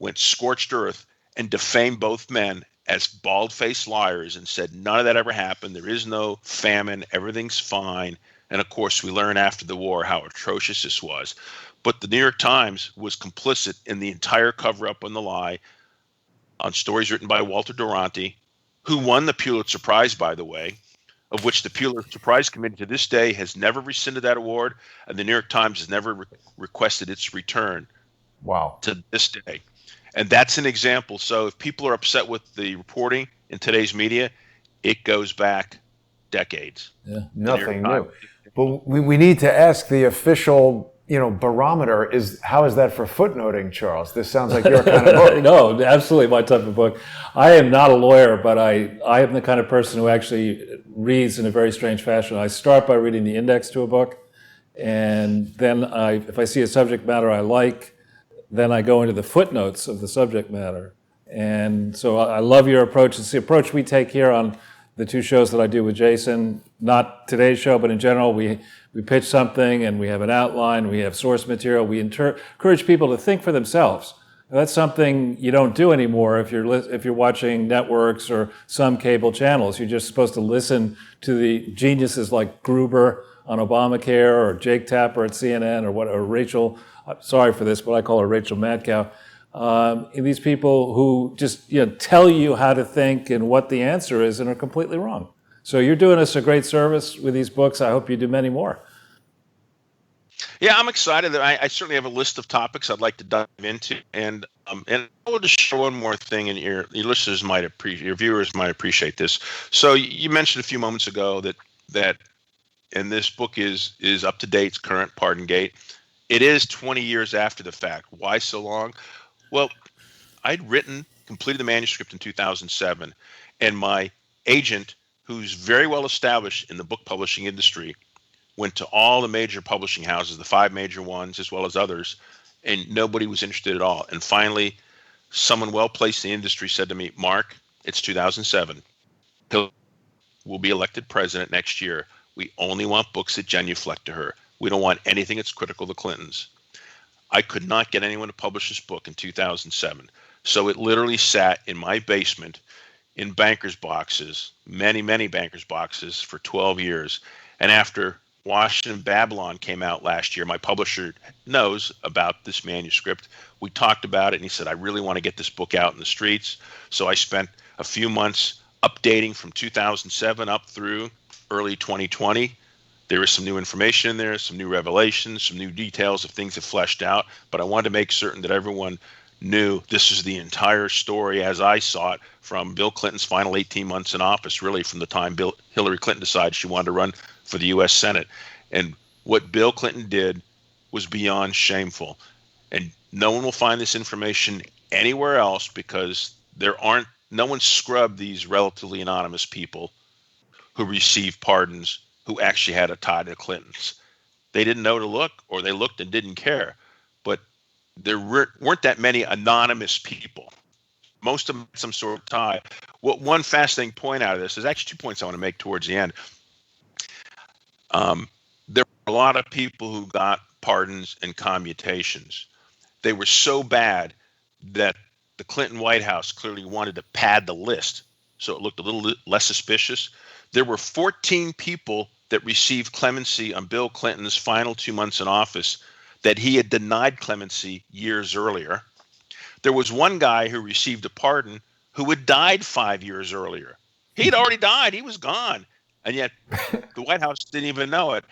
went scorched earth and defamed both men as bald-faced liars and said none of that ever happened. There is no famine. Everything's fine. And of course, we learned after the war how atrocious this was. But the New York Times was complicit in the entire cover-up on the lie on stories written by Walter Duranty, who won the Pulitzer Prize, by the way, of which the Pulitzer Prize Committee to this day has never rescinded that award, and the New York Times has never requested its return. Wow. To this day. And that's an example. So if people are upset with the reporting in today's media, it goes back decades. Yeah. Nothing new. But we need to ask the official, barometer how is that for footnoting, Charles? This sounds like your kind of book. No, absolutely my type of book. I am not a lawyer, but I am the kind of person who actually reads in a very strange fashion. I start by reading the index to a book, and then if I see a subject matter I like, then I go into the footnotes of the subject matter. And so I love your approach. It's the approach we take here on the two shows that I do with Jason, not today's show, but in general, we pitch something and we have an outline, we have source material, we encourage people to think for themselves. That's something you don't do anymore if you're watching networks or some cable channels. You're just supposed to listen to the geniuses like Gruber on Obamacare or Jake Tapper at CNN or Rachel, sorry for this, but I call her Rachel Madcow. These people who just tell you how to think and what the answer is and are completely wrong. So you're doing us a great service with these books. I hope you do many more. Yeah, I'm excited. I certainly have a list of topics I'd like to dive into, and I will just share one more thing, and your listeners might appreciate, your viewers might appreciate this. So you mentioned a few moments ago that and this book is up to date, it's current, Pardongate. It is 20 years after the fact. Why so long? Well, I'd completed the manuscript in 2007, and my agent, who's very well established in the book publishing industry, went to all the major publishing houses, the 5 major ones, as well as others, and nobody was interested at all. And finally, someone well placed in the industry said to me, Mark, it's 2007. He'll be elected president next year. We only want books that genuflect to her. We don't want anything that's critical to Clintons. I could not get anyone to publish this book in 2007. So it literally sat in my basement in bankers' boxes, many, many bankers' boxes for 12 years. And after Washington Babylon came out last year, my publisher knows about this manuscript. We talked about it, and he said, I really want to get this book out in the streets. So I spent a few months updating from 2007 up through early 2020. There is some new information in there, some new revelations, some new details of things that fleshed out, but I wanted to make certain that everyone knew this is the entire story as I saw it from Bill Clinton's final 18 months in office, really from the time Hillary Clinton decided she wanted to run for the U.S. Senate. And what Bill Clinton did was beyond shameful. And no one will find this information anywhere else because no one scrubbed these relatively anonymous people who received pardons who actually had a tie to the Clintons. They didn't know to look, or they looked and didn't care. But there weren't that many anonymous people. Most of them had some sort of tie. One fascinating point out of this, there's actually 2 points I want to make towards the end. There were a lot of people who got pardons and commutations. They were so bad that the Clinton White House clearly wanted to pad the list so it looked a little less suspicious. There were 14 people that received clemency on Bill Clinton's final 2 months in office that he had denied clemency years earlier. There was one guy who received a pardon who had died 5 years earlier. He'd already died. He was gone. And yet the White House didn't even know it.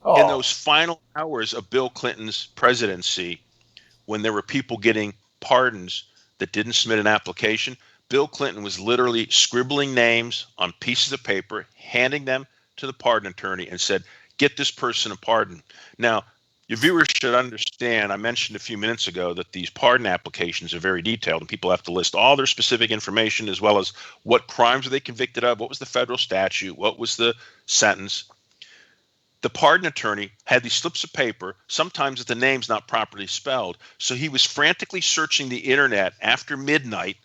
In Oh, those final hours of Bill Clinton's presidency, when there were people getting pardons that didn't submit an application, Bill Clinton was literally scribbling names on pieces of paper, handing them to the pardon attorney and said, get this person a pardon. Now, your viewers should understand, I mentioned a few minutes ago that these pardon applications are very detailed and people have to list all their specific information as well as what crimes were they convicted of, what was the federal statute, what was the sentence. The pardon attorney had these slips of paper, sometimes with the names not properly spelled. So he was frantically searching the internet after midnight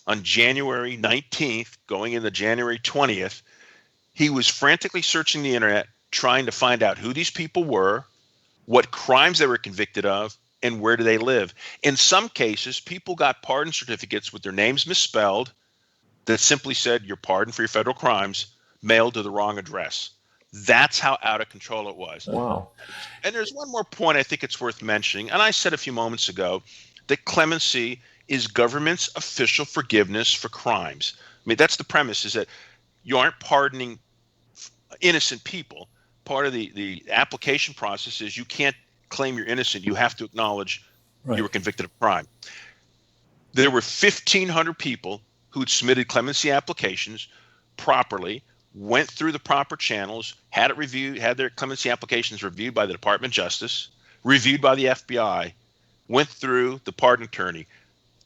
on January 19th, going into January 20th. He was frantically searching the internet, trying to find out who these people were, what crimes they were convicted of, and where do they live. In some cases, people got pardon certificates with their names misspelled that simply said, you're pardoned for your federal crimes, mailed to the wrong address. That's how out of control it was. wow. And there's one more point I think it's worth mentioning. And I said a few moments ago that clemency is government's official forgiveness for crimes. I mean, that's the premise, is that you aren't pardoning innocent people. Part of the application process is you can't claim you're innocent. You have to acknowledge you were convicted of crime. There were 1,500 people who'd submitted clemency applications properly, went through the proper channels, had it reviewed, had their clemency applications reviewed by the Department of Justice, reviewed by the FBI, went through the pardon attorney,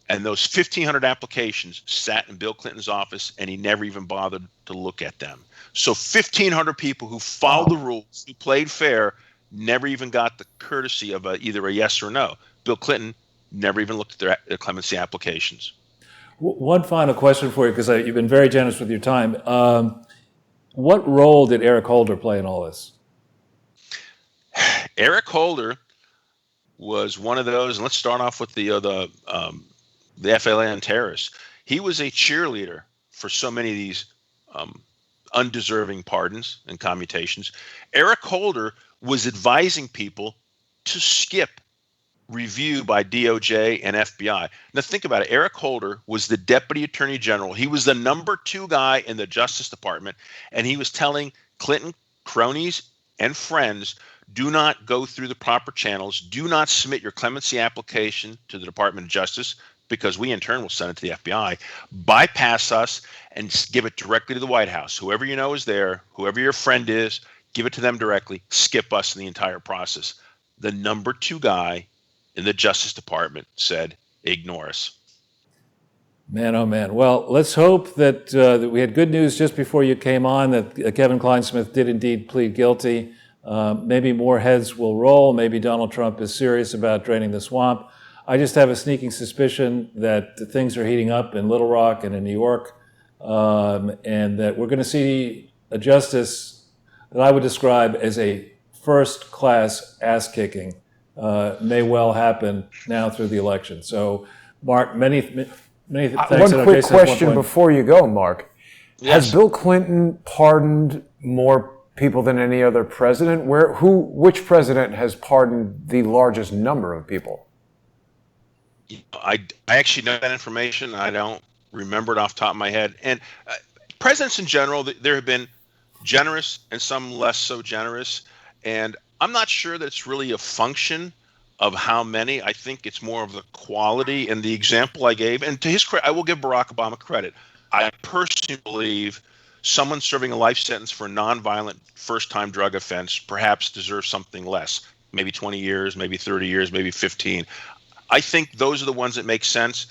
and those 1,500 applications sat in Bill Clinton's office, and he never even bothered to look at them. So 1,500 people who followed the rules, who played fair, never even got the courtesy of either a yes or no. Bill Clinton never even looked at their clemency applications. One final question for you, because you've been very generous with your time. What role did Eric Holder play in all this? Eric Holder was one of those, and let's start off with the FLN terrorists. He was a cheerleader for so many of these undeserving pardons and commutations. Eric Holder was advising people to skip review by DOJ and FBI. Now think about it. Eric Holder was the Deputy Attorney General. He was the #2 guy in the Justice Department, and he was telling Clinton cronies and friends, do not go through the proper channels. Do not submit your clemency application to the Department of Justice, because we in turn will send it to the FBI. Bypass us and give it directly to the White House. Whoever you know is there, whoever your friend is, give it to them directly. Skip us in the entire process. The #2 guy in the Justice Department said, ignore us. Man, oh man. Well, let's hope that we had good news just before you came on, that Kevin Kleinsmith did indeed plead guilty. Maybe more heads will roll. Maybe Donald Trump is serious about draining the swamp. I just have a sneaking suspicion that things are heating up in Little Rock and in New York, and that we're going to see a justice that I would describe as a first-class ass-kicking. May well happen now through the election. So, Mark, many thanks. One quick question before you go, Mark. Yes. Has Bill Clinton pardoned more people than any other president? Which president has pardoned the largest number of people? I actually know that information. I don't remember it off the top of my head. And presidents in general, there have been generous and some less so generous. And I'm not sure that it's really a function of how many. I think it's more of the quality. And the example I gave, and to his credit, I will give Barack Obama credit. I personally believe someone serving a life sentence for a nonviolent first-time drug offense perhaps deserves something less, maybe 20 years, maybe 30 years, maybe 15. I think those are the ones that make sense,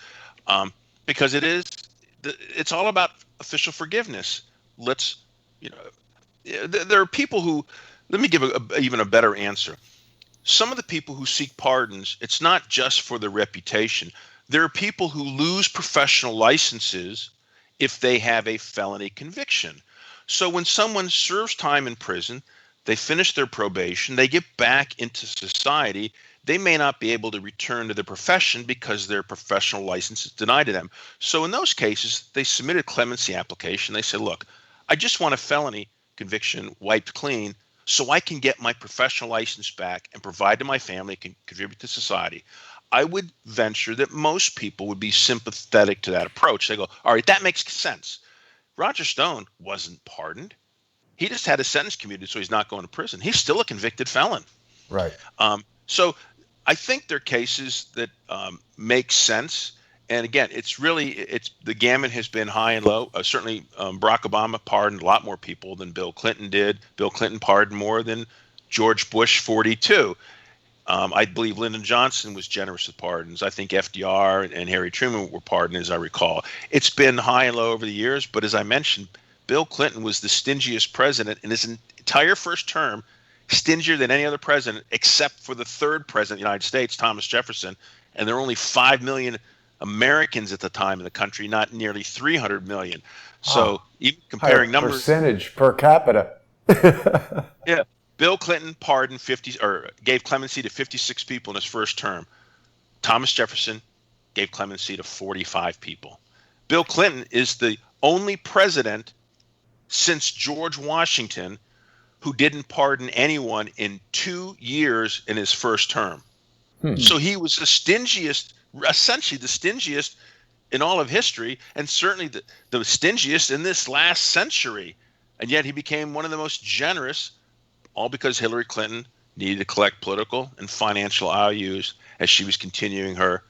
because it's all about official forgiveness. There are people who, let me give even a better answer. Some of the people who seek pardons, it's not just for their reputation. There are people who lose professional licenses if they have a felony conviction. So when someone serves time in prison, they finish their probation, they get back into society, they may not be able to return to their profession because their professional license is denied to them. So in those cases, they submitted a clemency application. They said, look, I just want a felony conviction wiped clean so I can get my professional license back and provide to my family, can contribute to society. I would venture that most people would be sympathetic to that approach. They go, all right, that makes sense. Roger Stone wasn't pardoned. He just had a sentence commuted, so he's not going to prison. He's still a convicted felon. Right. So I think there are cases that make sense. And again, it's the gamut has been high and low. Certainly, Barack Obama pardoned a lot more people than Bill Clinton did. Bill Clinton pardoned more than George Bush 42. I believe Lyndon Johnson was generous with pardons. I think FDR and Harry Truman were pardoned, as I recall. It's been high and low over the years, but as I mentioned, Bill Clinton was the stingiest president in his entire first term, stingier than any other president, except for the third president of the United States, Thomas Jefferson. And there were only 5 million Americans at the time in the country, not nearly 300 million. So even comparing numbers, percentage per capita. yeah, Bill Clinton pardoned gave clemency to 56 people in his first term. Thomas Jefferson gave clemency to 45 people. Bill Clinton is the only president since George Washington who didn't pardon anyone in 2 years in his first term. So he was essentially the stingiest in all of history, and certainly the stingiest in this last century. And yet he became one of the most generous, all because Hillary Clinton needed to collect political and financial IOUs as she was continuing her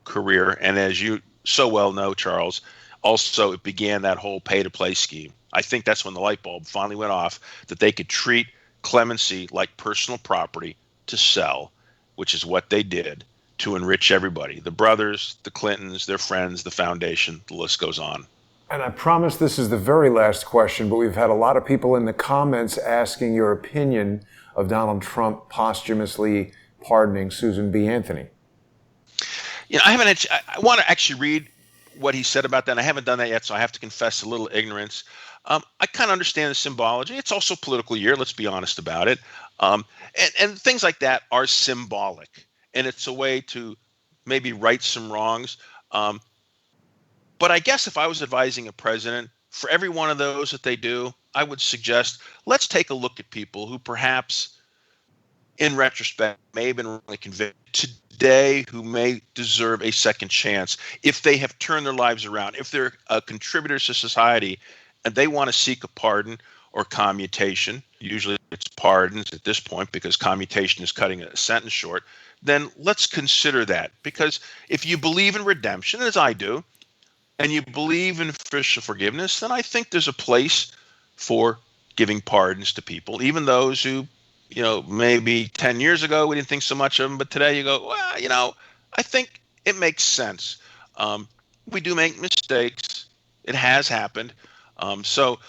career. And as you so well know, Charles, also it began that whole pay-to-play scheme. I think that's when the light bulb finally went off, that they could treat clemency like personal property to sell, which is what they did to enrich everybody. The brothers, the Clintons, their friends, the foundation, the list goes on. And I promise this is the very last question, but we've had a lot of people in the comments asking your opinion of Donald Trump posthumously pardoning Susan B. Anthony. You know, I want to actually read what he said about that. I haven't done that yet, so I have to confess a little ignorance. I kind of understand the symbology. It's also a political year, let's be honest about it. And things like that are symbolic, and it's a way to maybe right some wrongs. But I guess if I was advising a president, for every one of those that they do, I would suggest, let's take a look at people who perhaps, in retrospect, may have been wrongly convicted today, who may deserve a second chance if they have turned their lives around, if they're contributors to society and they want to seek a pardon or commutation. Usually it's pardons at this point because commutation is cutting a sentence short. Then let's consider that, because if you believe in redemption, as I do, and you believe in official forgiveness, then I think there's a place for giving pardons to people, even those who, you know, maybe 10 years ago we didn't think so much of them, but today you go, well, you know, I think it makes sense. We do make mistakes. It has happened. So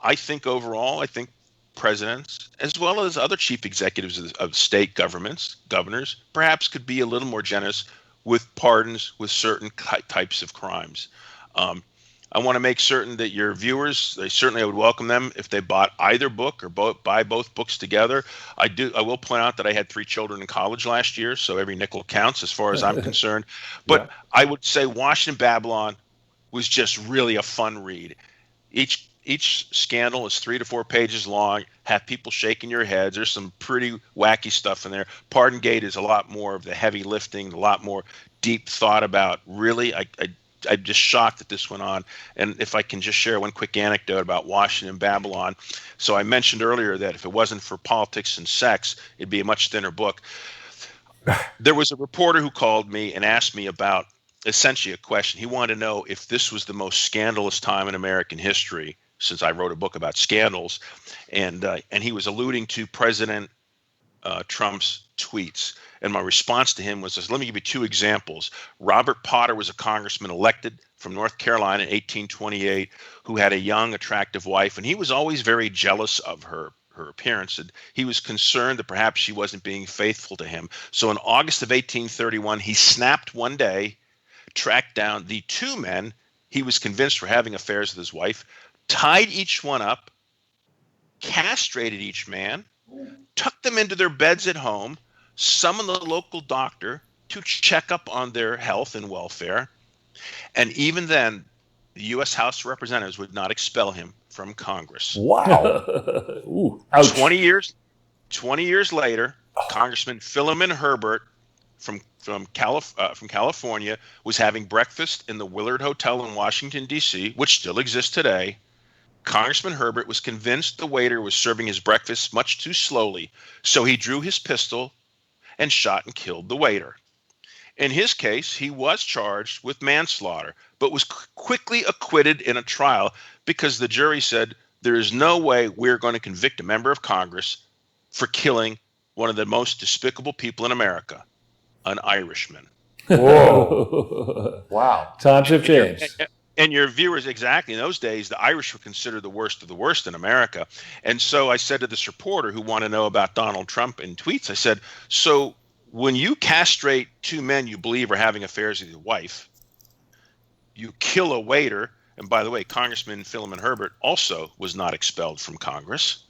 I think overall, I think presidents, as well as other chief executives of state governments, governors, perhaps could be a little more generous with pardons with certain types of crimes. I want to make certain that your viewers, I would welcome them if they bought either book or buy both books together. I will point out that I had 3 children in college last year, so every nickel counts as far as I'm concerned. But yeah. I would say Washington Babylon was just really a fun read. Each scandal is 3 to 4 pages long, have people shaking your heads. There's some pretty wacky stuff in there. Pardongate is a lot more of the heavy lifting, a lot more deep thought about really, I'm just shocked that this went on. And if I can just share one quick anecdote about Washington Babylon. So I mentioned earlier that if it wasn't for politics and sex, it'd be a much thinner book. There was a reporter who called me and asked me about essentially a question. He wanted to know if this was the most scandalous time in American history, since I wrote a book about scandals. And he was alluding to President Trump's tweets. And my response to him was this: let me give you 2 examples. Robert Potter was a congressman elected from North Carolina in 1828 who had a young, attractive wife, and he was always very jealous of her appearance, and he was concerned that perhaps she wasn't being faithful to him. So in August of 1831, he snapped one day, tracked down the 2 men he was convinced were having affairs with his wife, tied each one up, castrated each man, tucked them into their beds at home, summoned the local doctor to check up on their health and welfare. And even then, the U.S. House of Representatives would not expel him from Congress. Wow. Ooh, 20 years later, Congressman Philemon Herbert from California was having breakfast in the Willard Hotel in Washington, D.C., which still exists today. Congressman Herbert was convinced the waiter was serving his breakfast much too slowly, so he drew his pistol and shot and killed the waiter. In his case, he was charged with manslaughter, but was quickly acquitted in a trial because the jury said there is no way we're going to convict a member of Congress for killing one of the most despicable people in America, an Irishman. Whoa. Wow. Times have changed. And your viewers, exactly, in those days, the Irish were considered the worst of the worst in America. And so I said to this reporter who wanted to know about Donald Trump in tweets, I said, so when you castrate two men you believe are having affairs with your wife, you kill a waiter, and by the way, Congressman Philemon Herbert also was not expelled from Congress,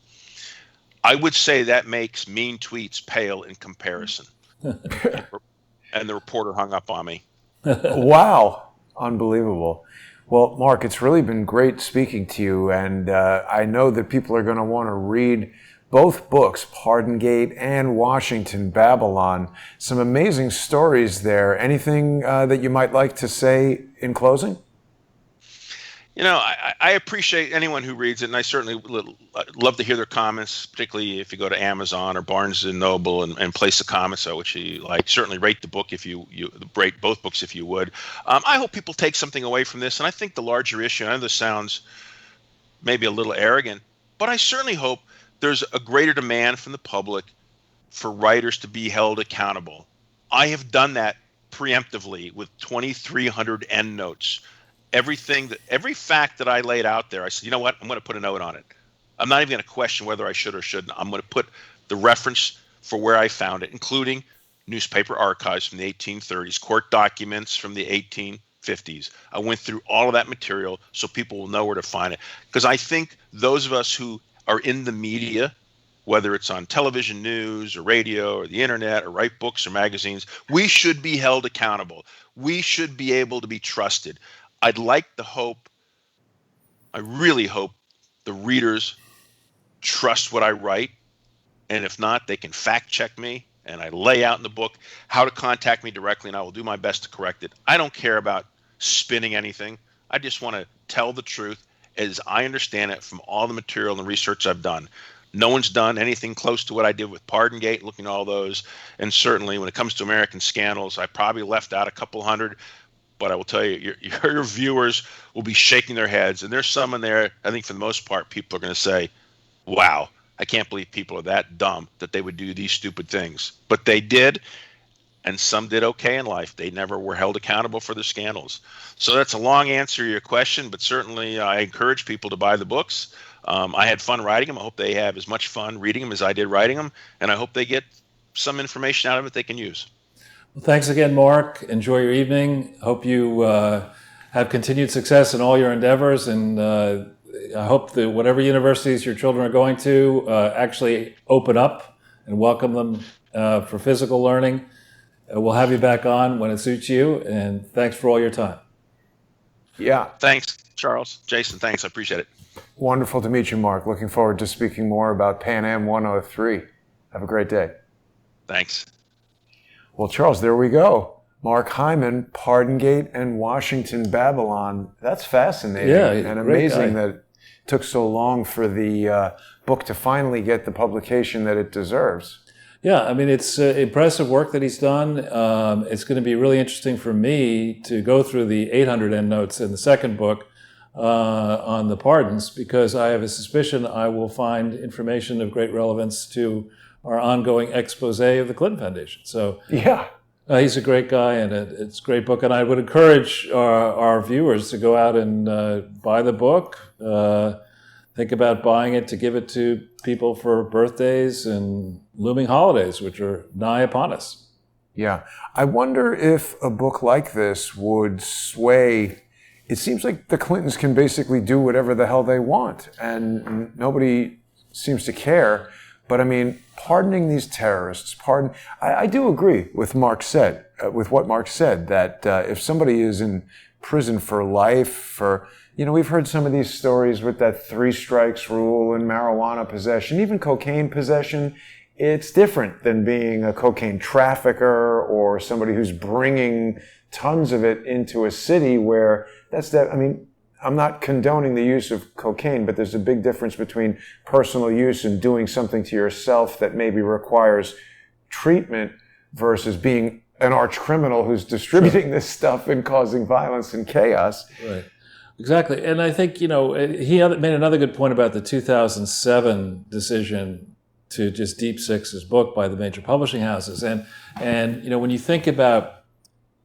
I would say that makes mean tweets pale in comparison. And the reporter hung up on me. Wow. Unbelievable. Well, Mark, it's really been great speaking to you, and I know that people are going to want to read both books, Pardongate and Washington, Babylon. Some amazing stories there. Anything that you might like to say in closing? You know, I appreciate anyone who reads it, and I certainly love to hear their comments, particularly if you go to Amazon or Barnes & Noble and place the comments which you like. Certainly rate the book if you rate both books if you would. I hope people take something away from this, and I think the larger issue, I know this sounds maybe a little arrogant, but I certainly hope there's a greater demand from the public for writers to be held accountable. I have done that preemptively with 2,300 endnotes. Every fact that I laid out there, I said, you know what, I'm going to put a note on it. I'm not even going to question whether I should or shouldn't. I'm going to put the reference for where I found it, including newspaper archives from the 1830s, court documents from the 1850s. I went through all of that material so people will know where to find it. Because I think those of us who are in the media, whether it's on television news or radio or the internet or write books or magazines, we should be held accountable. We should be able to be trusted. I'd like to hope, I really hope the readers trust what I write. And if not, they can fact check me. And I lay out in the book how to contact me directly, and I will do my best to correct it. I don't care about spinning anything. I just want to tell the truth as I understand it from all the material and research I've done. No one's done anything close to what I did with Pardongate, looking at all those. And certainly when it comes to American scandals, I probably left out a couple hundred. But I will tell you, your viewers will be shaking their heads. And there's some in there, I think for the most part, people are going to say, wow, I can't believe people are that dumb that they would do these stupid things. But they did, and some did okay in life. They never were held accountable for their scandals. So that's a long answer to your question, but certainly I encourage people to buy the books. I had fun writing them. I hope they have as much fun reading them as I did writing them, and I hope they get some information out of it they can use. Well, thanks again, Mark. Enjoy your evening. Hope you have continued success in all your endeavors, and I hope that whatever universities your children are going to actually open up and welcome them for physical learning. We'll have you back on when it suits you, and thanks for all your time. Yeah. Thanks, Charles. Jason, thanks. I appreciate it. Wonderful to meet you, Mark. Looking forward to speaking more about Pan Am 103. Have a great day. Thanks. Well, Charles, there we go. Mark Hyman, Pardongate, and Washington, Babylon. That's fascinating. Yeah, and amazing that it took so long for the book to finally get the publication that it deserves. Yeah, I mean, it's impressive work that he's done. It's going to be really interesting for me to go through the 800 endnotes in the second book on the pardons, because I have a suspicion I will find information of great relevance to our ongoing expose of the Clinton Foundation. So yeah, he's a great guy, and it's a great book. And I would encourage our viewers to go out and buy the book. Think about buying it to give it to people for birthdays and looming holidays, which are nigh upon us. Yeah. I wonder if a book like this would sway. It seems like the Clintons can basically do whatever the hell they want, and nobody seems to care. But I mean, pardoning these terrorists, I do agree with what Mark said, that if somebody is in prison for life, we've heard some of these stories with that 3 strikes rule and marijuana possession, even cocaine possession. It's different than being a cocaine trafficker or somebody who's bringing tons of it into a city where I'm not condoning the use of cocaine, but there's a big difference between personal use and doing something to yourself that maybe requires treatment versus being an arch criminal who's distributing this stuff and causing violence and chaos. Right. Exactly. And I think, he made another good point about the 2007 decision to just deep six his book by the major publishing houses. And when you think about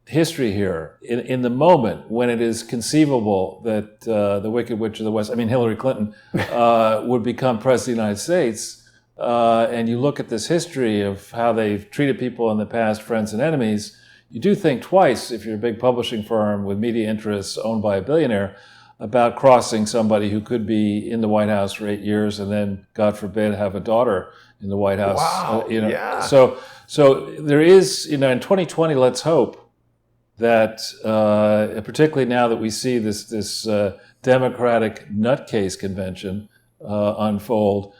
history here, in the moment when it is conceivable that the Wicked Witch of the West, Hillary Clinton, would become president of the United States, and you look at this history of how they've treated people in the past, friends and enemies, you do think twice, if you're a big publishing firm with media interests owned by a billionaire, about crossing somebody who could be in the White House for 8 years and then, God forbid, have a daughter in the White House. Wow. Yeah. So there is, in 2020, let's hope that, particularly now that we see this Democratic nutcase convention unfold,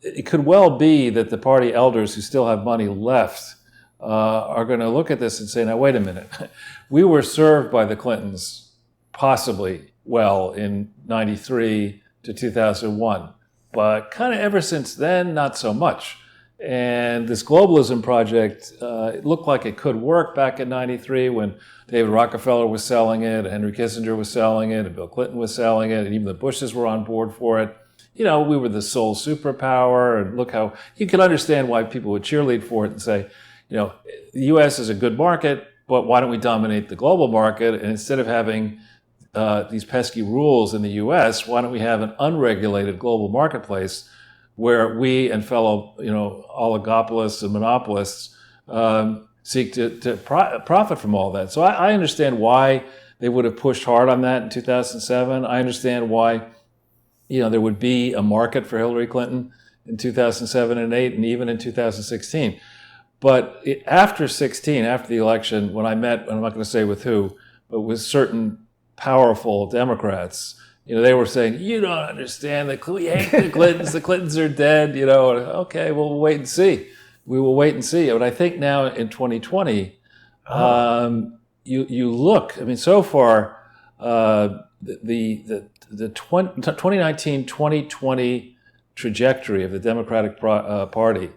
it could well be that the party elders who still have money left are going to look at this and say, now, wait a minute. We were served by the Clintons possibly well in 93 to 2001. But kind of ever since then, not so much. And this globalism project, it looked like it could work back in 93 when David Rockefeller was selling it, Henry Kissinger was selling it, and Bill Clinton was selling it, and even the Bushes were on board for it. We were the sole superpower, and look how you can understand why people would cheerlead for it and say, the U.S. is a good market, but why don't we dominate the global market? And instead of having these pesky rules in the U.S., why don't we have an unregulated global marketplace where we and fellow, oligopolists and monopolists seek to profit from all that? So I understand why they would have pushed hard on that in 2007. I understand why, there would be a market for Hillary Clinton in 2007 and 8, and even in 2016. But after 16, after the election, when I met, and I'm not going to say with who, but with certain powerful Democrats, they were saying, you don't understand, we hate the Clintons, the Clintons are dead, okay, well, we'll wait and see. We will wait and see. But I think now in 2020, you look, so far, the 2019-2020 trajectory of the Democratic Party,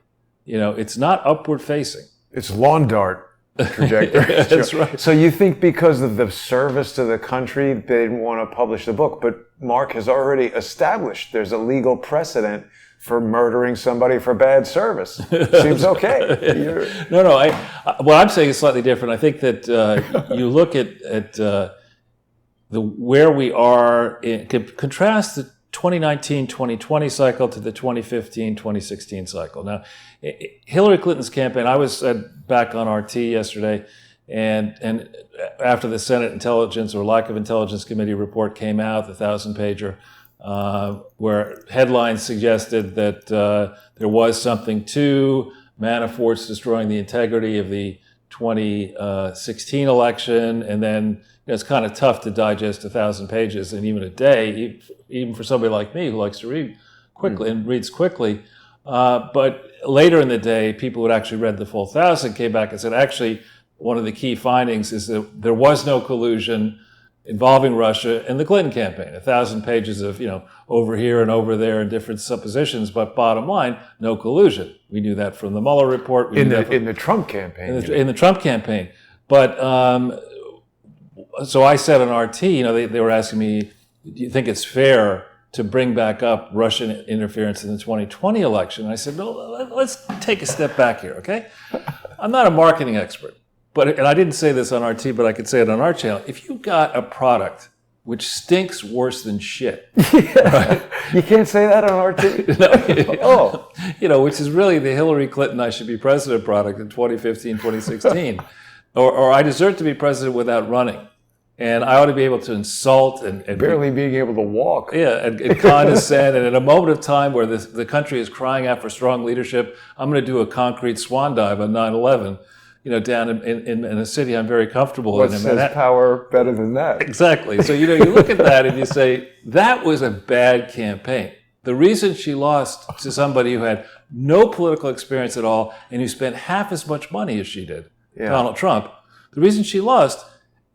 it's not upward facing. It's lawn dart trajectory. That's right. So you think because of the service to the country, they didn't want to publish the book, but Mark has already established there's a legal precedent for murdering somebody for bad service. Seems okay. No. What I'm saying is slightly different. I think that you look at where we are, contrast the 2019-2020 cycle to the 2015-2016 cycle. Now, Hillary Clinton's campaign, I was back on RT yesterday, and after the Senate Intelligence or Lack of Intelligence Committee report came out, the 1,000-pager, where headlines suggested that there was something to Manafort's destroying the integrity of the 2016 election, and then it's kind of tough to digest 1,000 pages in even a day, even for somebody like me who likes to read quickly and reads quickly. But later in the day, people who had actually read the full 1,000 came back and said, actually, one of the key findings is that there was no collusion involving Russia in the Clinton campaign. 1,000 pages of, over here and over there and different suppositions, but bottom line, no collusion. We knew that from the Mueller report. In the Trump campaign. In the Trump campaign. But so I said on RT, they were asking me, do you think it's fair to bring back up Russian interference in the 2020 election? And I said, no, let's take a step back here, okay? I'm not a marketing expert, and I didn't say this on RT, but I could say it on our channel. If you've got a product which stinks worse than shit, right? You can't say that on RT? No. Which is really the Hillary Clinton I should be president product in 2015, 2016. Or I deserve to be president without running. And I ought to be able to insult and barely being able to walk. Yeah, and condescend. And in a moment of time where the country is crying out for strong leadership, I'm going to do a concrete swan dive on 9/11, down in a city I'm very comfortable in. What says power better than that? Exactly. So, you look at that and you say, that was a bad campaign. The reason she lost to somebody who had no political experience at all and who spent half as much money as she did, Donald Trump, the reason she lost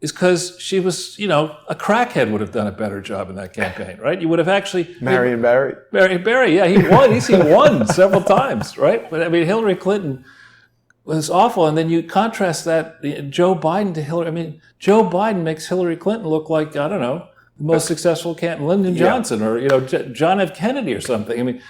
is because she was, a crackhead would have done a better job in that campaign, right? You would have actually... Marion Barry? Barry, yeah, he won. He won several times, right? But I mean, Hillary Clinton was awful. And then you contrast that, Joe Biden to Hillary. I mean, Joe Biden makes Hillary Clinton look like, I don't know, the most successful candidate, Lyndon Johnson or, John F. Kennedy or something. I mean,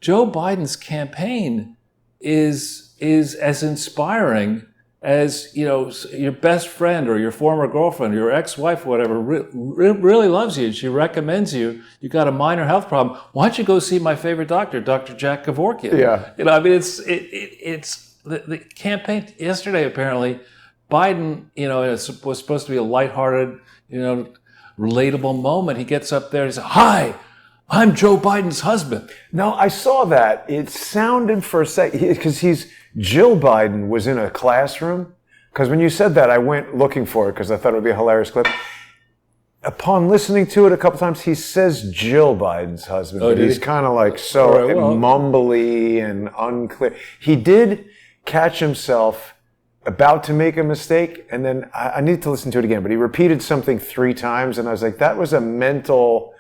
Joe Biden's campaign is as inspiring as, your best friend or your former girlfriend or your ex-wife or whatever really loves you and she recommends you. You got a minor health problem. Why don't you go see my favorite doctor, Dr. Jack Kevorkian? Yeah. I mean, it's the campaign yesterday, apparently, Biden, it was supposed to be a lighthearted, relatable moment. He gets up there and he says, "Hi, I'm Joe Biden's husband." No, I saw that. It sounded for a second, because Jill Biden was in a classroom. Because when you said that, I went looking for it because I thought it would be a hilarious clip. Upon listening to it a couple times, he says Jill Biden's husband, but he's kind of like mumbly and unclear. He did catch himself about to make a mistake, and then I need to listen to it again, but he repeated something 3 times, and I was like, that was a mental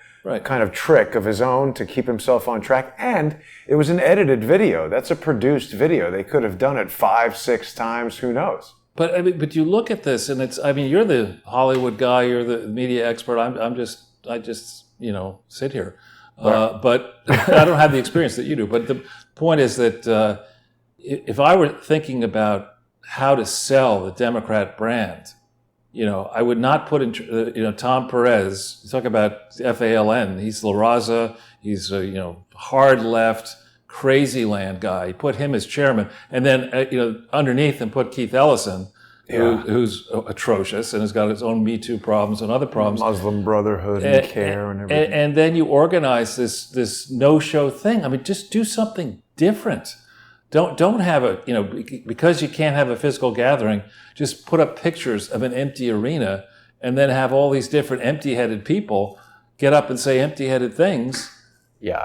kind of trick of his own to keep himself on track. And it was an edited video. That's a produced video. They could have done it 5, 6 times. Who knows? But I mean, but you look at this, and you're the Hollywood guy, you're the media expert. I just sit here, but I don't have the experience that you do. But the point is that if I were thinking about how to sell the Democrat brand, I would not put in, Tom Perez. You talk about FALN. He's La Raza. He's a, hard left, crazy land guy. Put him as chairman. And then, underneath him put Keith Ellison, who's atrocious and has got his own Me Too problems and other problems. Muslim Brotherhood and CARE and everything. And then you organize this no-show thing. I mean, just do something different. Don't have because you can't have a physical gathering, just put up pictures of an empty arena and then have all these different empty-headed people get up and say empty-headed things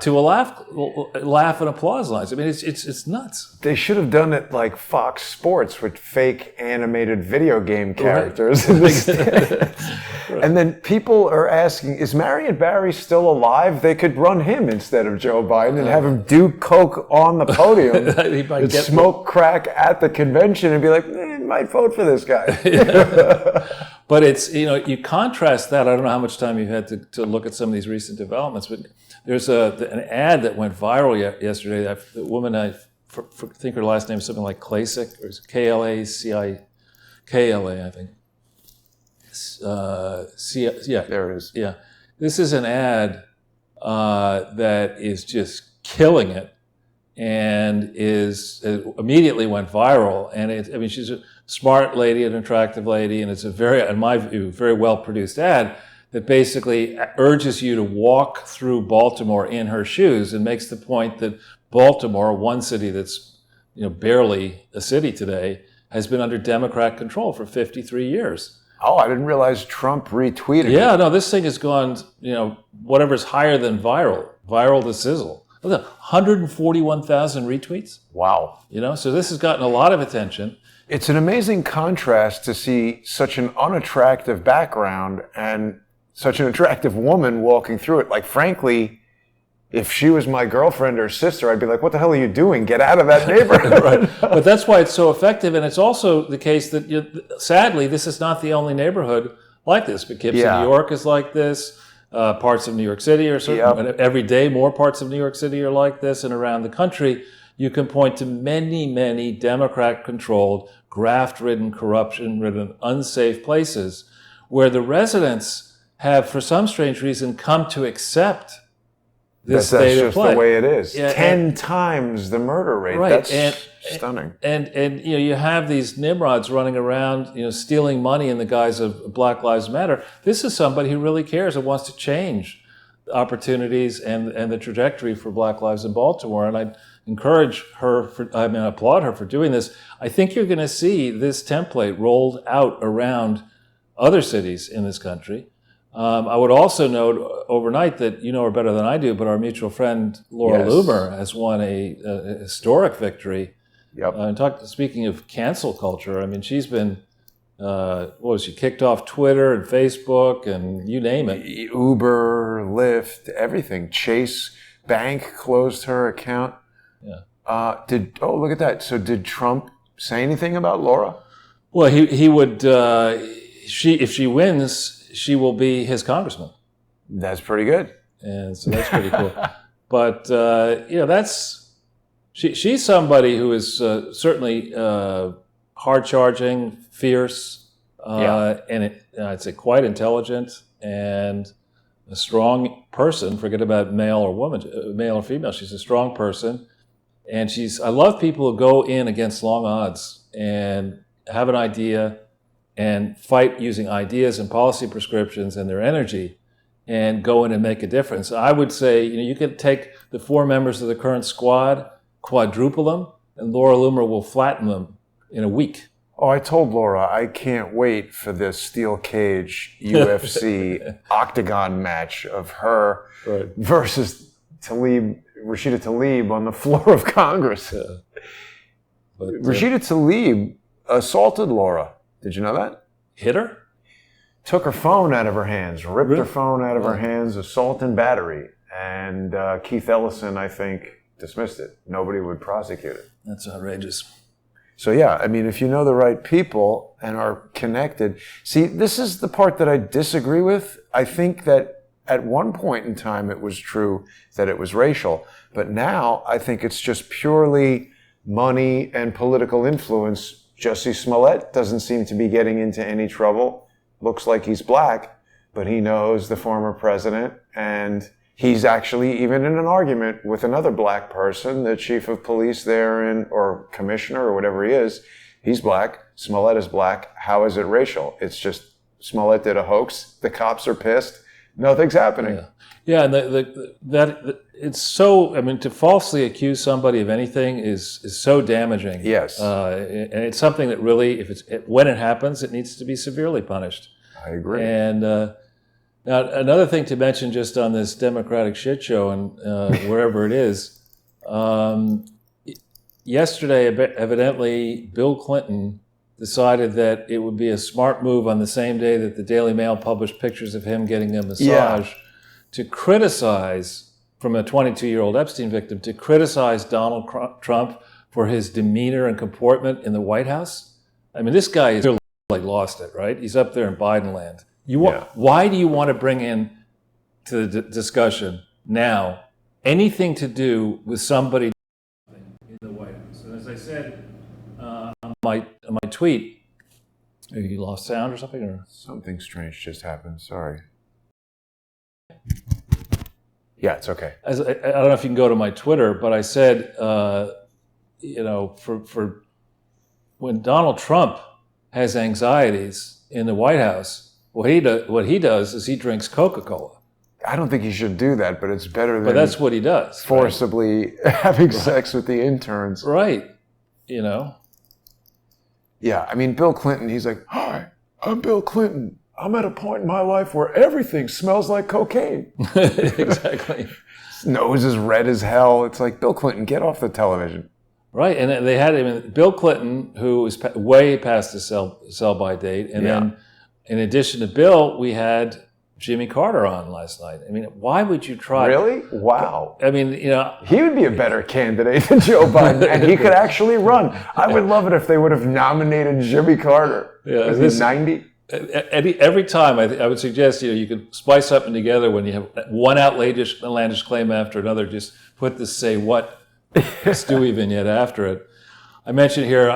to a laugh and applause lines. I mean, it's nuts. They should have done it like Fox Sports with fake animated video game characters. Right. And then people are asking, is Marion Barry still alive? They could run him instead of Joe Biden and have him do coke on the podium and smoke crack at the convention and be like, might vote for this guy. But it's, you contrast that. I don't know how much time you've had to look at some of these recent developments, but there's an ad that went viral yesterday. The woman, I think her last name is something like Klasic, or is it Klacikla, I think. There it is. Yeah. This is an ad that is just killing it and immediately went viral. And she's a smart lady, an attractive lady, and it's in my view, very well-produced ad that basically urges you to walk through Baltimore in her shoes and makes the point that Baltimore, one city that's barely a city today, has been under Democrat control for 53 years. Oh, I didn't realize Trump retweeted it. Yeah, no, this thing has gone, whatever's higher than viral to sizzle. 141,000 retweets. Wow. So this has gotten a lot of attention. It's an amazing contrast to see such an unattractive background and such an attractive woman walking through it. Like, frankly, if she was my girlfriend or sister, I'd be like, what the hell are you doing? Get out of that neighborhood. Right. But that's why it's so effective. And it's also the case that, sadly, this is not the only neighborhood like this. Poughkeepsie, New York is like this. Parts of New York City are certainly, every day more parts of New York City are like this. And around the country, you can point to many, many Democrat-controlled, graft-ridden, corruption-ridden, unsafe places where the residents have, for some strange reason, come to accept this state of play. That's just the way it is. 10 times the murder rate. Right. That's stunning. And you have these nimrods running around, stealing money in the guise of Black Lives Matter. This is somebody who really cares and wants to change opportunities and the trajectory for Black lives in Baltimore. And I encourage her, applaud her for doing this. I think you're going to see this template rolled out around other cities in this country. I would also note overnight that you know her better than I do, but our mutual friend Laura Loomer has won a historic victory. Yep. Speaking of cancel culture, she's been She kicked off Twitter and Facebook and you name it. Uber, Lyft, everything. Chase Bank closed her account. Yeah. Look at that. So did Trump say anything about Laura? Well, he would. If she wins, she will be his congressman. That's pretty good. And so that's pretty cool. But she's somebody who is certainly hard-charging, fierce, and I'd say quite intelligent and a strong person. Forget about male or female. She's a strong person, and I love people who go in against long odds and have an idea and fight using ideas and policy prescriptions and their energy and go in and make a difference. I would say, you could take the 4 members of the current squad, quadruple them, and Laura Loomer will flatten them in a week. Oh, I told Laura I can't wait for this steel cage UFC octagon match of her versus Rashida Tlaib on the floor of Congress. Yeah. But, Rashida Tlaib assaulted Laura. Did you know that? Hit her? Took her phone out of her hands, ripped her phone out of her hands, assault and battery. And Keith Ellison, I think, dismissed it. Nobody would prosecute it. That's outrageous. So yeah, I mean, if you know the right people and are connected. See, this is the part that I disagree with. I think that at one point in time it was true that it was racial. But now I think it's just purely money and political influence. Jussie Smollett doesn't seem to be getting into any trouble. Looks like he's black, but he knows the former president, and he's actually even in an argument with another black person, the chief of police there or commissioner or whatever he is. He's black. Smollett is black. How is it racial? It's just Smollett did a hoax. The cops are pissed. Nothing's happening. Yeah, and it's so. I mean, to falsely accuse somebody of anything is so damaging. Yes, and it's something that really, when it happens, it needs to be severely punished. I agree. And now another thing to mention, just on this Democratic shit show and wherever it is, yesterday, evidently, Bill Clinton decided that it would be a smart move on the same day that the Daily Mail published pictures of him getting a massage to criticize, from a 22-year-old Epstein victim, to criticize Donald Trump for his demeanor and comportment in the White House. I mean, this guy is really lost it, right? He's up there in Biden land. Why do you want to bring in to the discussion now anything to do with somebody in the White House? And as I said on my tweet, maybe you lost sound or something, or something strange just happened. Sorry. Yeah, it's okay. I don't know if you can go to my Twitter, but I said, for when Donald Trump has anxieties in the White House, what he does is he drinks Coca-Cola. I don't think he should do that, but it's better than. But that's what he does. Forcibly having sex with the interns. Right. Yeah, I mean, Bill Clinton, he's like, "Hi, I'm Bill Clinton. I'm at a point in my life where everything smells like cocaine." Exactly. His nose is red as hell. It's like, Bill Clinton, get off the television. Right, and they had him, Bill Clinton, who was way past the sell-by date, and then in addition to Bill, we had Jimmy Carter on last night. I mean, why would you try? Really? Wow. I mean, he would be a better candidate than Joe Biden, and he could actually run. I would love it if they would have nominated Jimmy Carter. Yeah, is he 90? Every time, I would suggest you could splice something together when you have one outlandish claim after another. Just put the "say what" Stewie vignette after it. I mentioned here,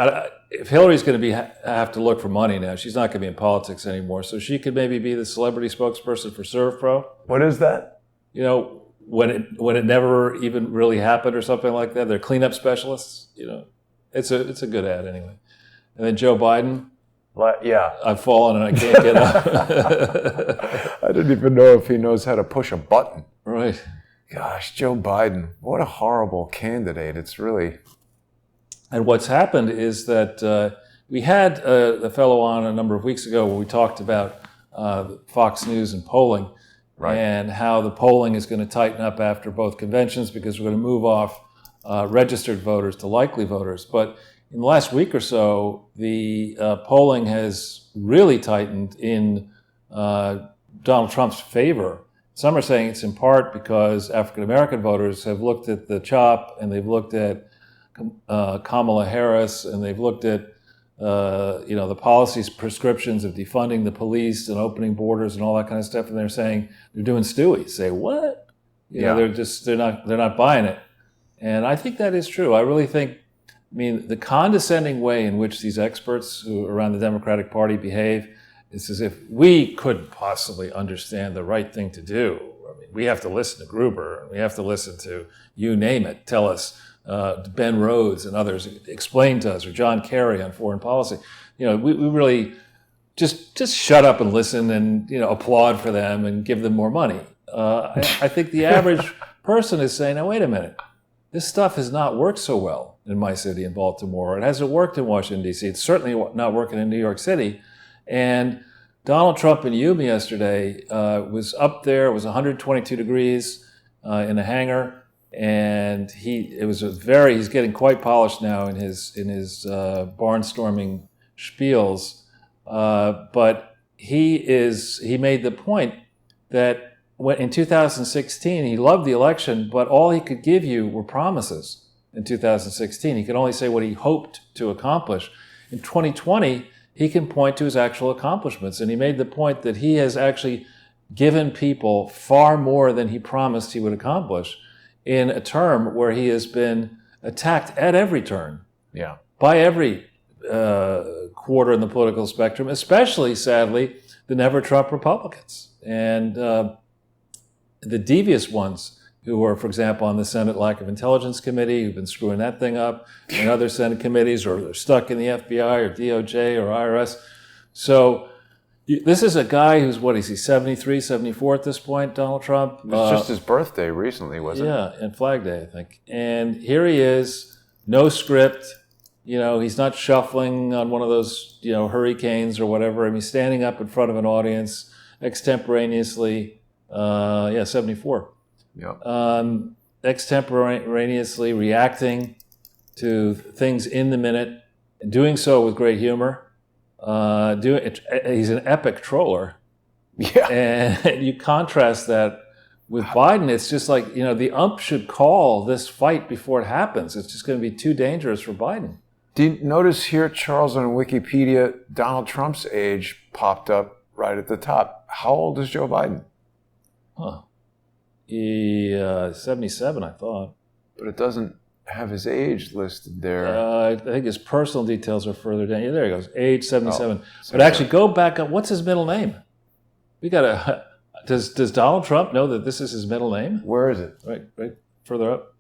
if Hillary's going to have to look for money now, she's not going to be in politics anymore, so she could maybe be the celebrity spokesperson for ServPro. What is that? When it never even really happened or something like that. They're cleanup specialists. It's a good ad anyway. And then Joe Biden. Yeah. I've fallen and I can't get up. I didn't even know if he knows how to push a button. Right. Gosh, Joe Biden, what a horrible candidate. It's really... And what's happened is that we had a fellow on a number of weeks ago where we talked about Fox News and polling, and how the polling is going to tighten up after both conventions because we're going to move off registered voters to likely voters. But in the last week or so, the polling has really tightened in Donald Trump's favor. Some are saying it's in part because African-American voters have looked at the CHOP and they've looked at Kamala Harris and they've looked at the policies, prescriptions of defunding the police and opening borders and all that kind of stuff, and they're saying they're doing Stewie. Say what? They're not buying it, and I think that is true. I really think. I mean, the condescending way in which these experts who around the Democratic Party behave is as if we couldn't possibly understand the right thing to do. I mean, we have to listen to Gruber, we have to listen to you name it. Tell us. Ben Rhodes and others explain to us, or John Kerry on foreign policy. We really just shut up and listen and applaud for them and give them more money. I think the average person is saying, now wait a minute, this stuff has not worked so well in my city in Baltimore. It hasn't worked in Washington, D.C. It's certainly not working in New York City. And Donald Trump in Yuma yesterday was up there. It was 122 degrees in a hangar. And he's getting quite polished now in his barnstorming spiels. But he made the point that in 2016, he loved the election, but all he could give you were promises in 2016. He could only say what he hoped to accomplish. In 2020, he can point to his actual accomplishments. And he made the point that he has actually given people far more than he promised he would accomplish in a term where he has been attacked at every turn by every quarter in the political spectrum, especially, sadly, the never-Trump Republicans. And the devious ones who are, for example, on the Senate Lack of Intelligence Committee, who've been screwing that thing up, and other Senate committees, or they're stuck in the FBI or DOJ or IRS. So this is a guy who's, what is he, 73, 74 at this point, Donald Trump? It was just his birthday recently, wasn't it? Yeah, and Flag Day, I think. And here he is, no script. He's not shuffling on one of those, hurricanes or whatever. I mean, he's standing up in front of an audience extemporaneously. 74. Yeah. Extemporaneously reacting to things in the minute, and doing so with great humor. He's an epic troller. Yeah. And you contrast that with Biden. It's just like, the ump should call this fight before it happens. It's just going to be too dangerous for Biden. Do you notice here, Charles, on Wikipedia, Donald Trump's age popped up right at the top. How old is Joe Biden? Huh. 77, I thought. But it doesn't have his age listed there. I think his personal details are further down. Yeah, there he goes, age 77. But actually, go back up. What's his middle name? We got to. Does Donald Trump know that this is his middle name? Where is it? Right further up.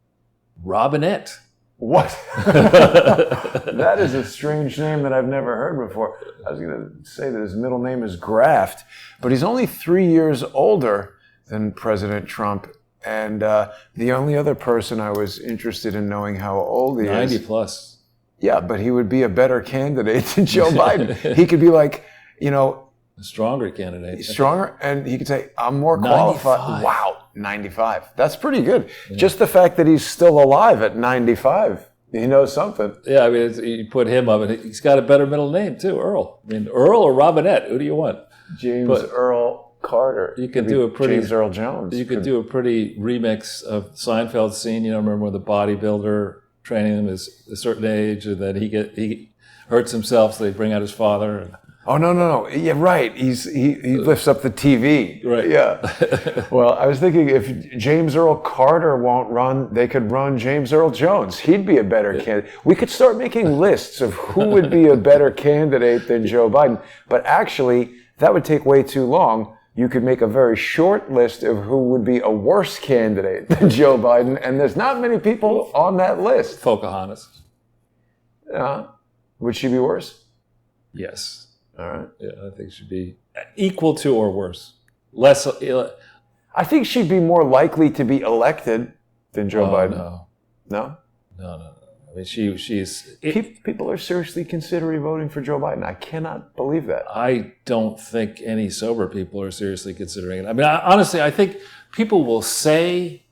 Robinette. What? That is a strange name that I've never heard before. I was going to say that his middle name is Graft, but he's only 3 years older than President Trump. And the only other person I was interested in knowing how old he is. 90 plus. Yeah, but he would be a better candidate than Joe Biden. He could be like, a stronger candidate. Stronger, and he could say, I'm more qualified. 95. Wow, 95. That's pretty good. Yeah. Just the fact that he's still alive at 95, he knows something. Yeah, I mean, you put him up, and he's got a better middle name, too, Earl. I mean, Earl or Robinette, who do you want? James Earl Carter. You could do a pretty James Earl Jones. You could do a pretty remix of Seinfeld's scene. Remember when the bodybuilder training him is a certain age, and then he hurts himself, so they bring out his father. Oh no! Yeah, right. He lifts up the TV. Right. Yeah. Well, I was thinking if James Earl Carter won't run, they could run James Earl Jones. He'd be a better candidate. We could start making lists of who would be a better candidate than Joe Biden. But actually, that would take way too long. You could make a very short list of who would be a worse candidate than Joe Biden, and there's not many people on that list. Pocahontas. Would she be worse? Yes. All right. Yeah, I think she'd be equal to or worse. Less. I think she'd be more likely to be elected than Joe Biden. No. No? No. I mean, she's... People are seriously considering voting for Joe Biden. I cannot believe that. I don't think any sober people are seriously considering it. I mean, honestly, I think people will say,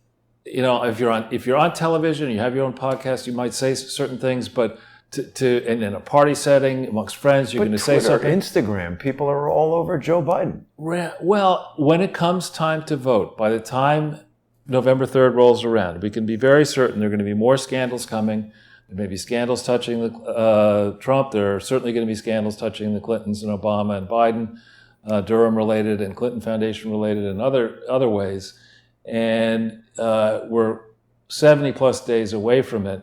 if you're on television, you have your own podcast, you might say certain things, but and in a party setting amongst friends, you're going to say something. Instagram, people are all over Joe Biden. Well, when it comes time to vote, by the time November 3rd rolls around, we can be very certain there are going to be more scandals coming. There may be scandals touching Trump. There are certainly going to be scandals touching the Clintons and Obama and Biden, Durham related and Clinton Foundation related and other ways. And we're 70 plus days away from it.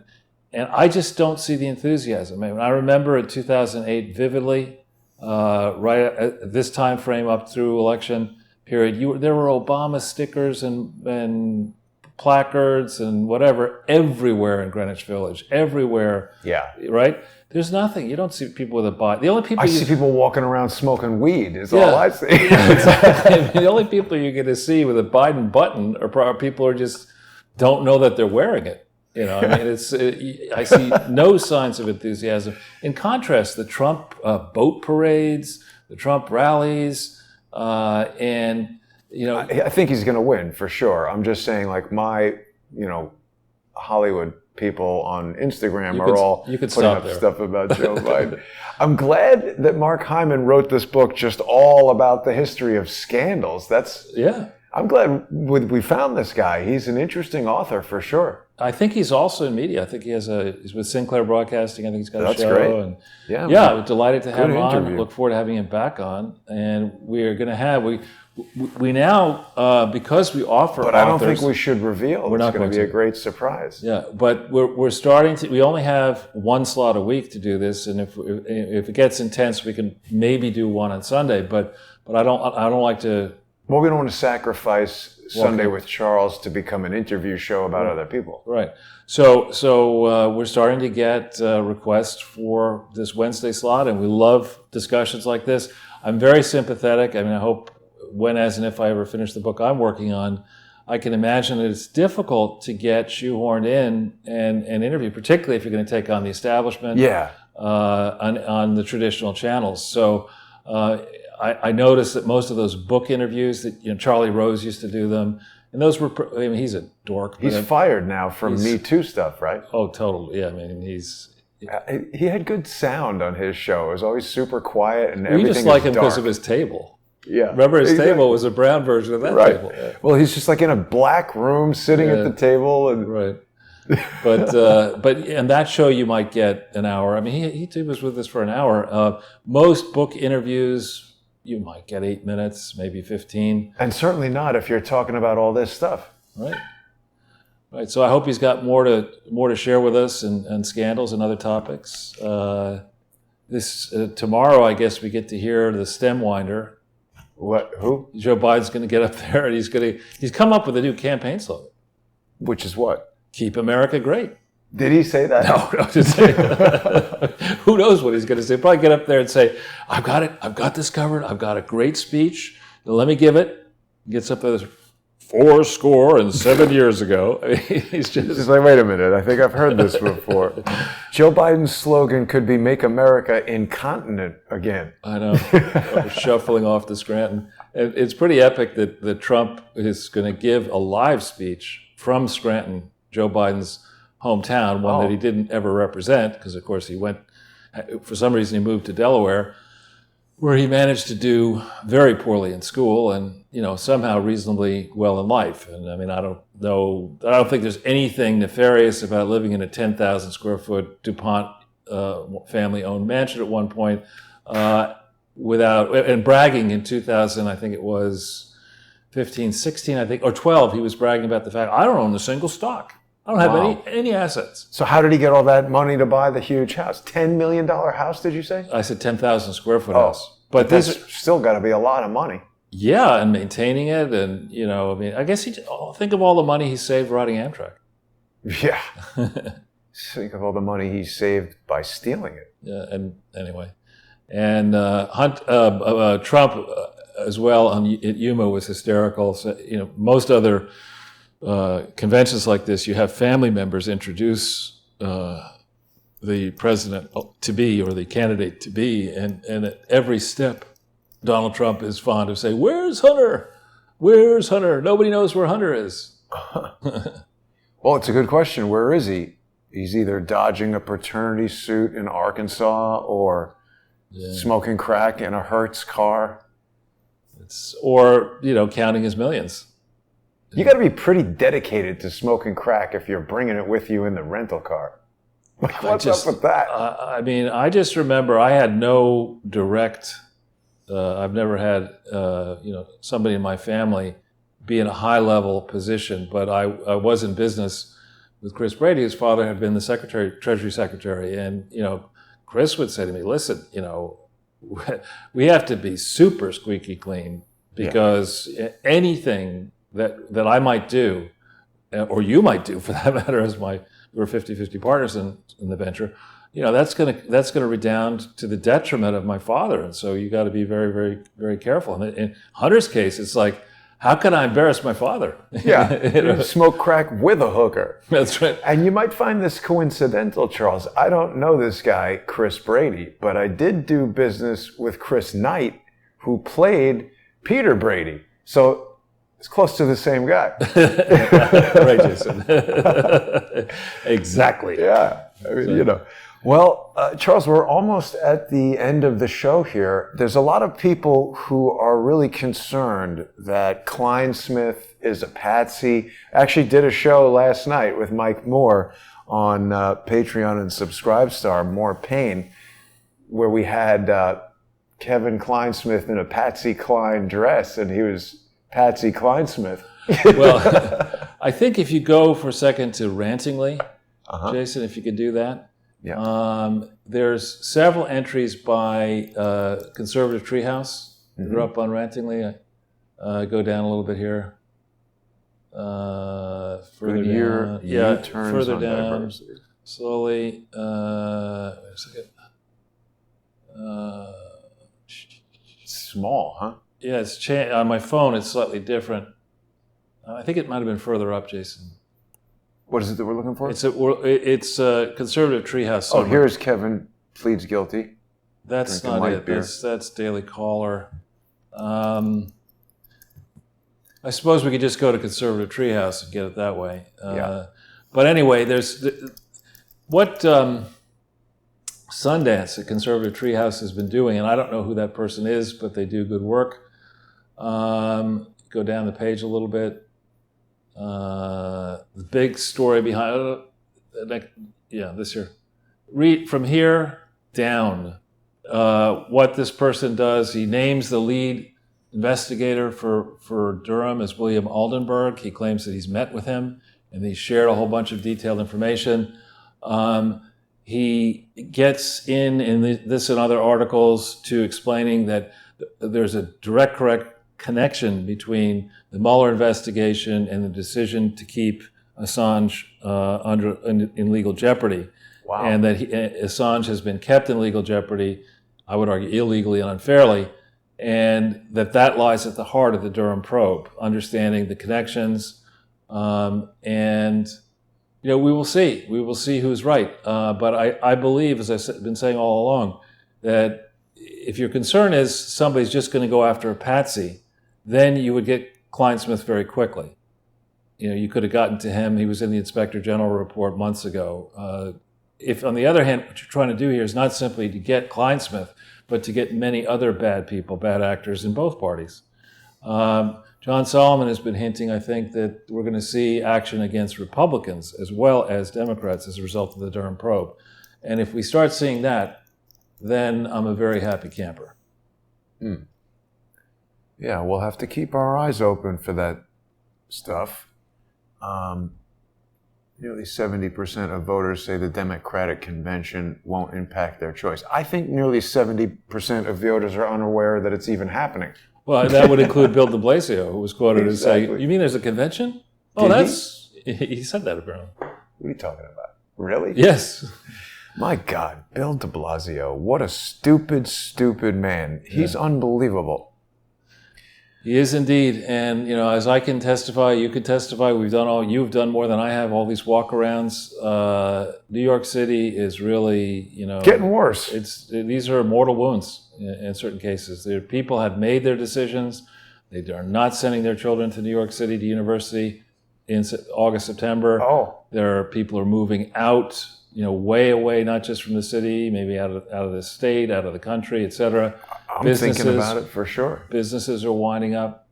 And I just don't see the enthusiasm. I remember in 2008 vividly, right at this time frame up through election period, there were Obama stickers and placards and whatever everywhere in Greenwich Village, everywhere. Yeah. Right? There's nothing. You don't see people with a Biden. The only people I see people walking around smoking weed is Yeah. all I see. Yeah, exactly. I mean, the only people you're going to see with a Biden button are people who just don't know that they're wearing it. You know, I mean, I see no signs of enthusiasm. In contrast, the Trump boat parades, the Trump rallies, and, you know. I think he's going to win for sure. I'm just saying, like, my, Hollywood people on Instagram are all putting up stuff about Joe Biden. I'm glad that Mark Hyman wrote this book just all about the history of scandals. I'm glad we found this guy. He's an interesting author for sure. I think he's also in media. I think he's with Sinclair Broadcasting. I think he's got a show. Great. And yeah, we're delighted to have him on. Look forward to having him back on. And we're going to have, we now, because we offer But I don't think we should reveal. We're not going to be a great surprise. Yeah, but we're starting to, we only have one slot a week to do this. And if it gets intense, we can maybe do one on Sunday. But I don't like to. Well, we don't want to sacrifice Sunday with Charles to become an interview show about other people. Right. So we're starting to get requests for this Wednesday slot, and we love discussions like this. I'm very sympathetic. I mean, I hope when, as, and if I ever finish the book I'm working on, I can imagine that it's difficult to get shoehorned in and interview, particularly if you're going to take on the establishment on the traditional channels. So I noticed that most of those book interviews that Charlie Rose used to do them, and those were. I mean, he's a dork. He's fired now from Me Too stuff, right? Oh, totally. Yeah, I mean, he had good sound on his show. It was always super quiet and everything. We just like him because of his table. Yeah, remember his table was a brown version of that table. Yeah. Well, he's just like in a black room sitting at the table, and right. But in that show you might get an hour. I mean, he was with us for an hour. Most book interviews, you might get 8 minutes, maybe 15. And certainly not if you're talking about all this stuff. Right. So I hope he's got more to share with us and scandals and other topics. Tomorrow, I guess we get to hear the stem winder. What? Who? Joe Biden's going to get up there and he's come up with a new campaign slogan. Which is what? Keep America great. Did he say that? No, just say who knows what he's going to say. Probably get up there and say, I've got it. I've got this covered. I've got a great speech. Let me give it. He gets up there 407 years ago. I mean, he's just like, wait a minute. I think I've heard this before. Joe Biden's slogan could be "Make America Incontinent Again." I know. Shuffling off to Scranton. And it's pretty epic that Trump is going to give a live speech from Scranton, Joe Biden's hometown, one that he didn't ever represent, because of course he went, for some reason he moved to Delaware, where he managed to do very poorly in school and, somehow reasonably well in life. And I mean, I don't think there's anything nefarious about living in a 10,000 square foot DuPont family owned mansion at one point, and bragging in 2000, I think it was 15, 16, I think, or 12, he was bragging about the fact, I don't own a single stock. I don't have any assets. So how did he get all that money to buy the huge house? $10 million house, did you say? I said 10,000 square foot house. But that's still got to be a lot of money. Yeah, and maintaining it. And, I mean, I guess think of all the money he saved riding Amtrak. Yeah. Think of all the money he saved by stealing it. Yeah, and anyway. And Trump as well at Yuma was hysterical. So, most other conventions like this, you have family members introduce the president to be or the candidate to be, and at every step, Donald Trump is fond of saying, "Where's Hunter? Where's Hunter? Nobody knows where Hunter is." Well, it's a good question. Where is he? He's either dodging a paternity suit in Arkansas or smoking crack in a Hertz car. Or counting his millions. You got to be pretty dedicated to smoking crack if you're bringing it with you in the rental car. What's up with that? I just remember I had no direct. I've never had somebody in my family be in a high level position, but I was in business with Chris Brady. His father had been the Treasury Secretary, and Chris would say to me, "Listen, we have to be super squeaky clean because anything that I might do, or you might do for that matter, we're 50-50 partners in the venture, that's gonna redound to the detriment of my father, and so you got to be very, very, very careful." And in Hunter's case, it's like, how can I embarrass my father? Yeah, smoke crack with a hooker. That's right. And you might find this coincidental, Charles. I don't know this guy, Chris Brady, but I did do business with Chris Knight, who played Peter Brady. So it's close to the same guy. Right, Jason. Exactly. Yeah. I mean, Well, Charles, we're almost at the end of the show here. There's a lot of people who are really concerned that Kleinsmith is a patsy. Actually did a show last night with Mike Moore on Patreon and Subscribestar, More Pain, where we had Kevin Kleinsmith in a Patsy Cline dress, and he was Patsy Kleinsmith. Well, I think if you go for a second to Rantingly, Jason, if you could do that. Yeah. There's several entries by Conservative Treehouse that are up on Rantingly. Go down a little bit here. Further down. Yeah, further down. Diversity. Slowly. Wait a second. Small, huh? Yeah, it's on my phone. It's slightly different. I think it might have been further up, Jason. What is it that we're looking for? It's Conservative Treehouse. Oh, here's Kevin pleads guilty. That's not it. That's Daily Caller. I suppose we could just go to Conservative Treehouse and get it that way. But anyway, there's what Sundance, the Conservative Treehouse, has been doing, and I don't know who that person is, but they do good work. Go down the page a little bit. The big story behind this here. Read from here down what this person does. He names the lead investigator for Durham as William Aldenberg. He claims that he's met with him and he shared a whole bunch of detailed information. He gets in this and other articles to explaining that there's a correct connection between the Mueller investigation and the decision to keep Assange in legal jeopardy. Wow. And that Assange has been kept in legal jeopardy, I would argue illegally and unfairly, and that lies at the heart of the Durham probe, understanding the connections, and we will see. We will see who's right. But I believe, as I've been saying all along, that if your concern is somebody's just going to go after a patsy, then you would get Kleinsmith very quickly. You could have gotten to him. He was in the Inspector General report months ago. If, on the other hand, what you're trying to do here is not simply to get Kleinsmith, but to get many other bad people, bad actors in both parties. John Solomon has been hinting, I think, that we're going to see action against Republicans as well as Democrats as a result of the Durham probe. And if we start seeing that, then I'm a very happy camper. Yeah, we'll have to keep our eyes open for that stuff. Nearly 70% of voters say the Democratic convention won't impact their choice. I think nearly 70% of voters are unaware that it's even happening. Well, that would include Bill de Blasio, who was quoted as saying, "You mean there's a convention?" He said that apparently. What are you talking about? Really? Yes. My God, Bill de Blasio, what a stupid, stupid man. He's unbelievable. He is indeed, and as I can testify, you can testify. You've done more than I have. All these walkarounds. New York City is really, getting worse. These are mortal wounds in certain cases. People have made their decisions. They are not sending their children to New York City to university. in August, September. Oh. There are people who are moving out, way away, not just from the city, maybe out of the state, out of the country, et cetera. I'm thinking about it for sure. Businesses are winding up.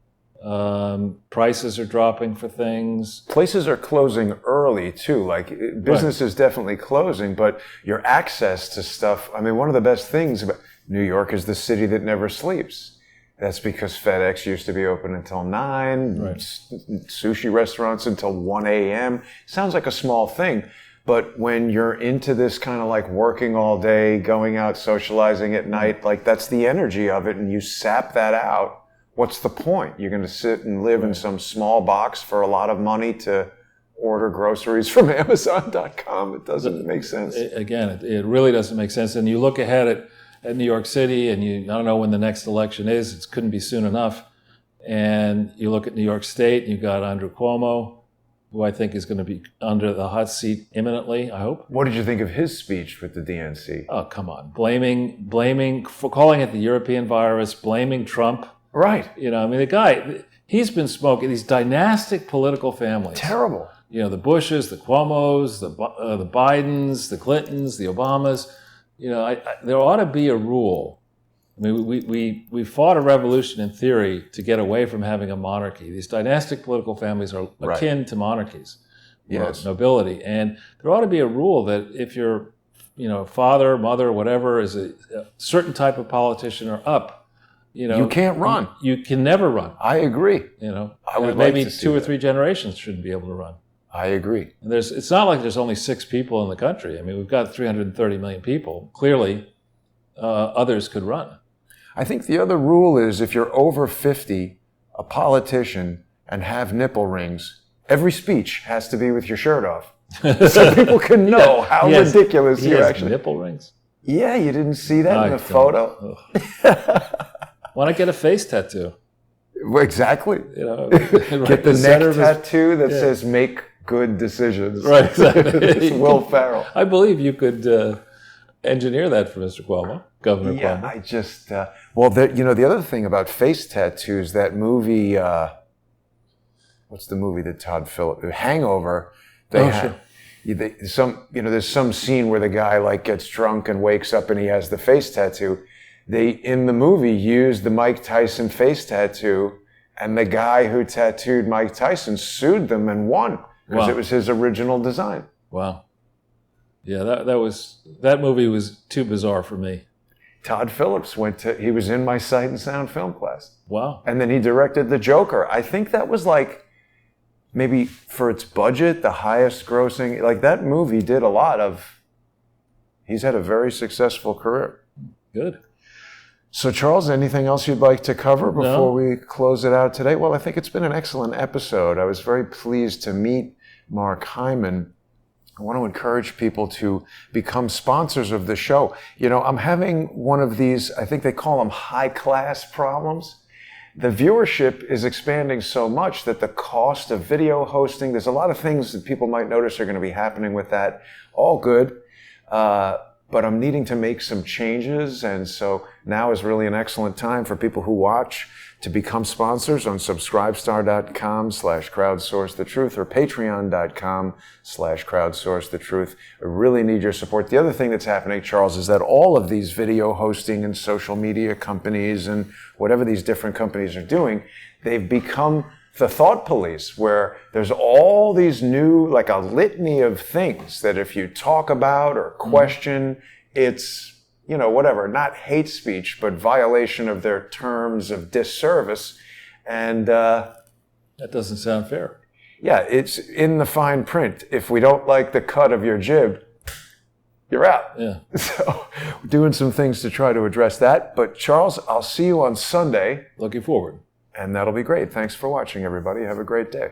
Prices are dropping for things. Places are closing early too. Like business is definitely closing, but your access to stuff. I mean, one of the best things about New York is the city that never sleeps. That's because FedEx used to be open until 9, Right. Sushi restaurants until 1 a.m. Sounds like a small thing, but when you're into this kind of like working all day, going out, socializing at night, like that's the energy of it, and you sap that out. What's the point? You're going to sit and live in some small box for a lot of money to order groceries from Amazon.com. It doesn't make sense. It really doesn't make sense. And you look ahead at New York City, and I don't know when the next election is. It couldn't be soon enough. And you look at New York State, and you've got Andrew Cuomo, who I think is going to be under the hot seat imminently, I hope. What did you think of his speech with the DNC? Oh, come on. Blaming, for calling it the European virus, blaming Trump. Right. The guy, he's been smoking these dynastic political families. Terrible. The Bushes, the Cuomos, the Bidens, the Clintons, the Obamas. There ought to be a rule. I mean, we fought a revolution in theory to get away from having a monarchy. These dynastic political families are akin to monarchies, Yes. nobility. And there ought to be a rule that if your father, mother, whatever, is a certain type of politician or up, you can't run. You can never run. I agree. I would like maybe to see 2 or that. 3 generations shouldn't be able to run. I agree. And it's not like there's only 6 people in the country. I mean, we've got 330 million people. Clearly, others could run. I think the other rule is if you're over 50, a politician, and have nipple rings, every speech has to be with your shirt off. So people can know how ridiculous he you has actually... nipple rings? Yeah, you didn't see that in the don't. photo? Why not get a face tattoo? Well, exactly. Right Get the neck center of his- tattoo that says "Make good decisions." Right, exactly. It's Will Ferrell. I believe you could engineer that for Mr. Cuomo, Governor Yeah, Cuomo. I just the other thing about face tattoos, that movie. What's the movie that Todd Phillips? Hangover. Sure. There's some scene where the guy like gets drunk and wakes up and he has the face tattoo. They in the movie used the Mike Tyson face tattoo, and the guy who tattooed Mike Tyson sued them and won because it was his original design. Wow. Yeah, that movie was too bizarre for me. Todd Phillips he was in my Sight and Sound film class. Wow. And then he directed The Joker. I think that was like, maybe for its budget, the highest grossing, like that movie did a lot of, he's had a very successful career. Good. So Charles, anything else you'd like to cover before No. we close it out today? Well, I think it's been an excellent episode. I was very pleased to meet Mark Hyman. I want to encourage people to become sponsors of the show. I'm having one of these, I think they call them high-class problems. The viewership is expanding so much that the cost of video hosting, there's a lot of things that people might notice are going to be happening with that. All good. But I'm needing to make some changes, and so now is really an excellent time for people who watch to become sponsors on subscribestar.com/crowdsourcethetruth or patreon.com/crowdsourcethetruth. I really need your support. The other thing that's happening, Charles, is that all of these video hosting and social media companies and whatever these different companies are doing, they've become the thought police, where there's all these new, like a litany of things that if you talk about or question, it's, whatever, not hate speech, but violation of their terms of disservice. And That doesn't sound fair. yeah, it's in the fine print. If we don't like the cut of your jib, you're out. Yeah. So we're doing some things to try to address that. But Charles, I'll see you on Sunday. Looking forward. And that'll be great. Thanks for watching, everybody. Have a great day.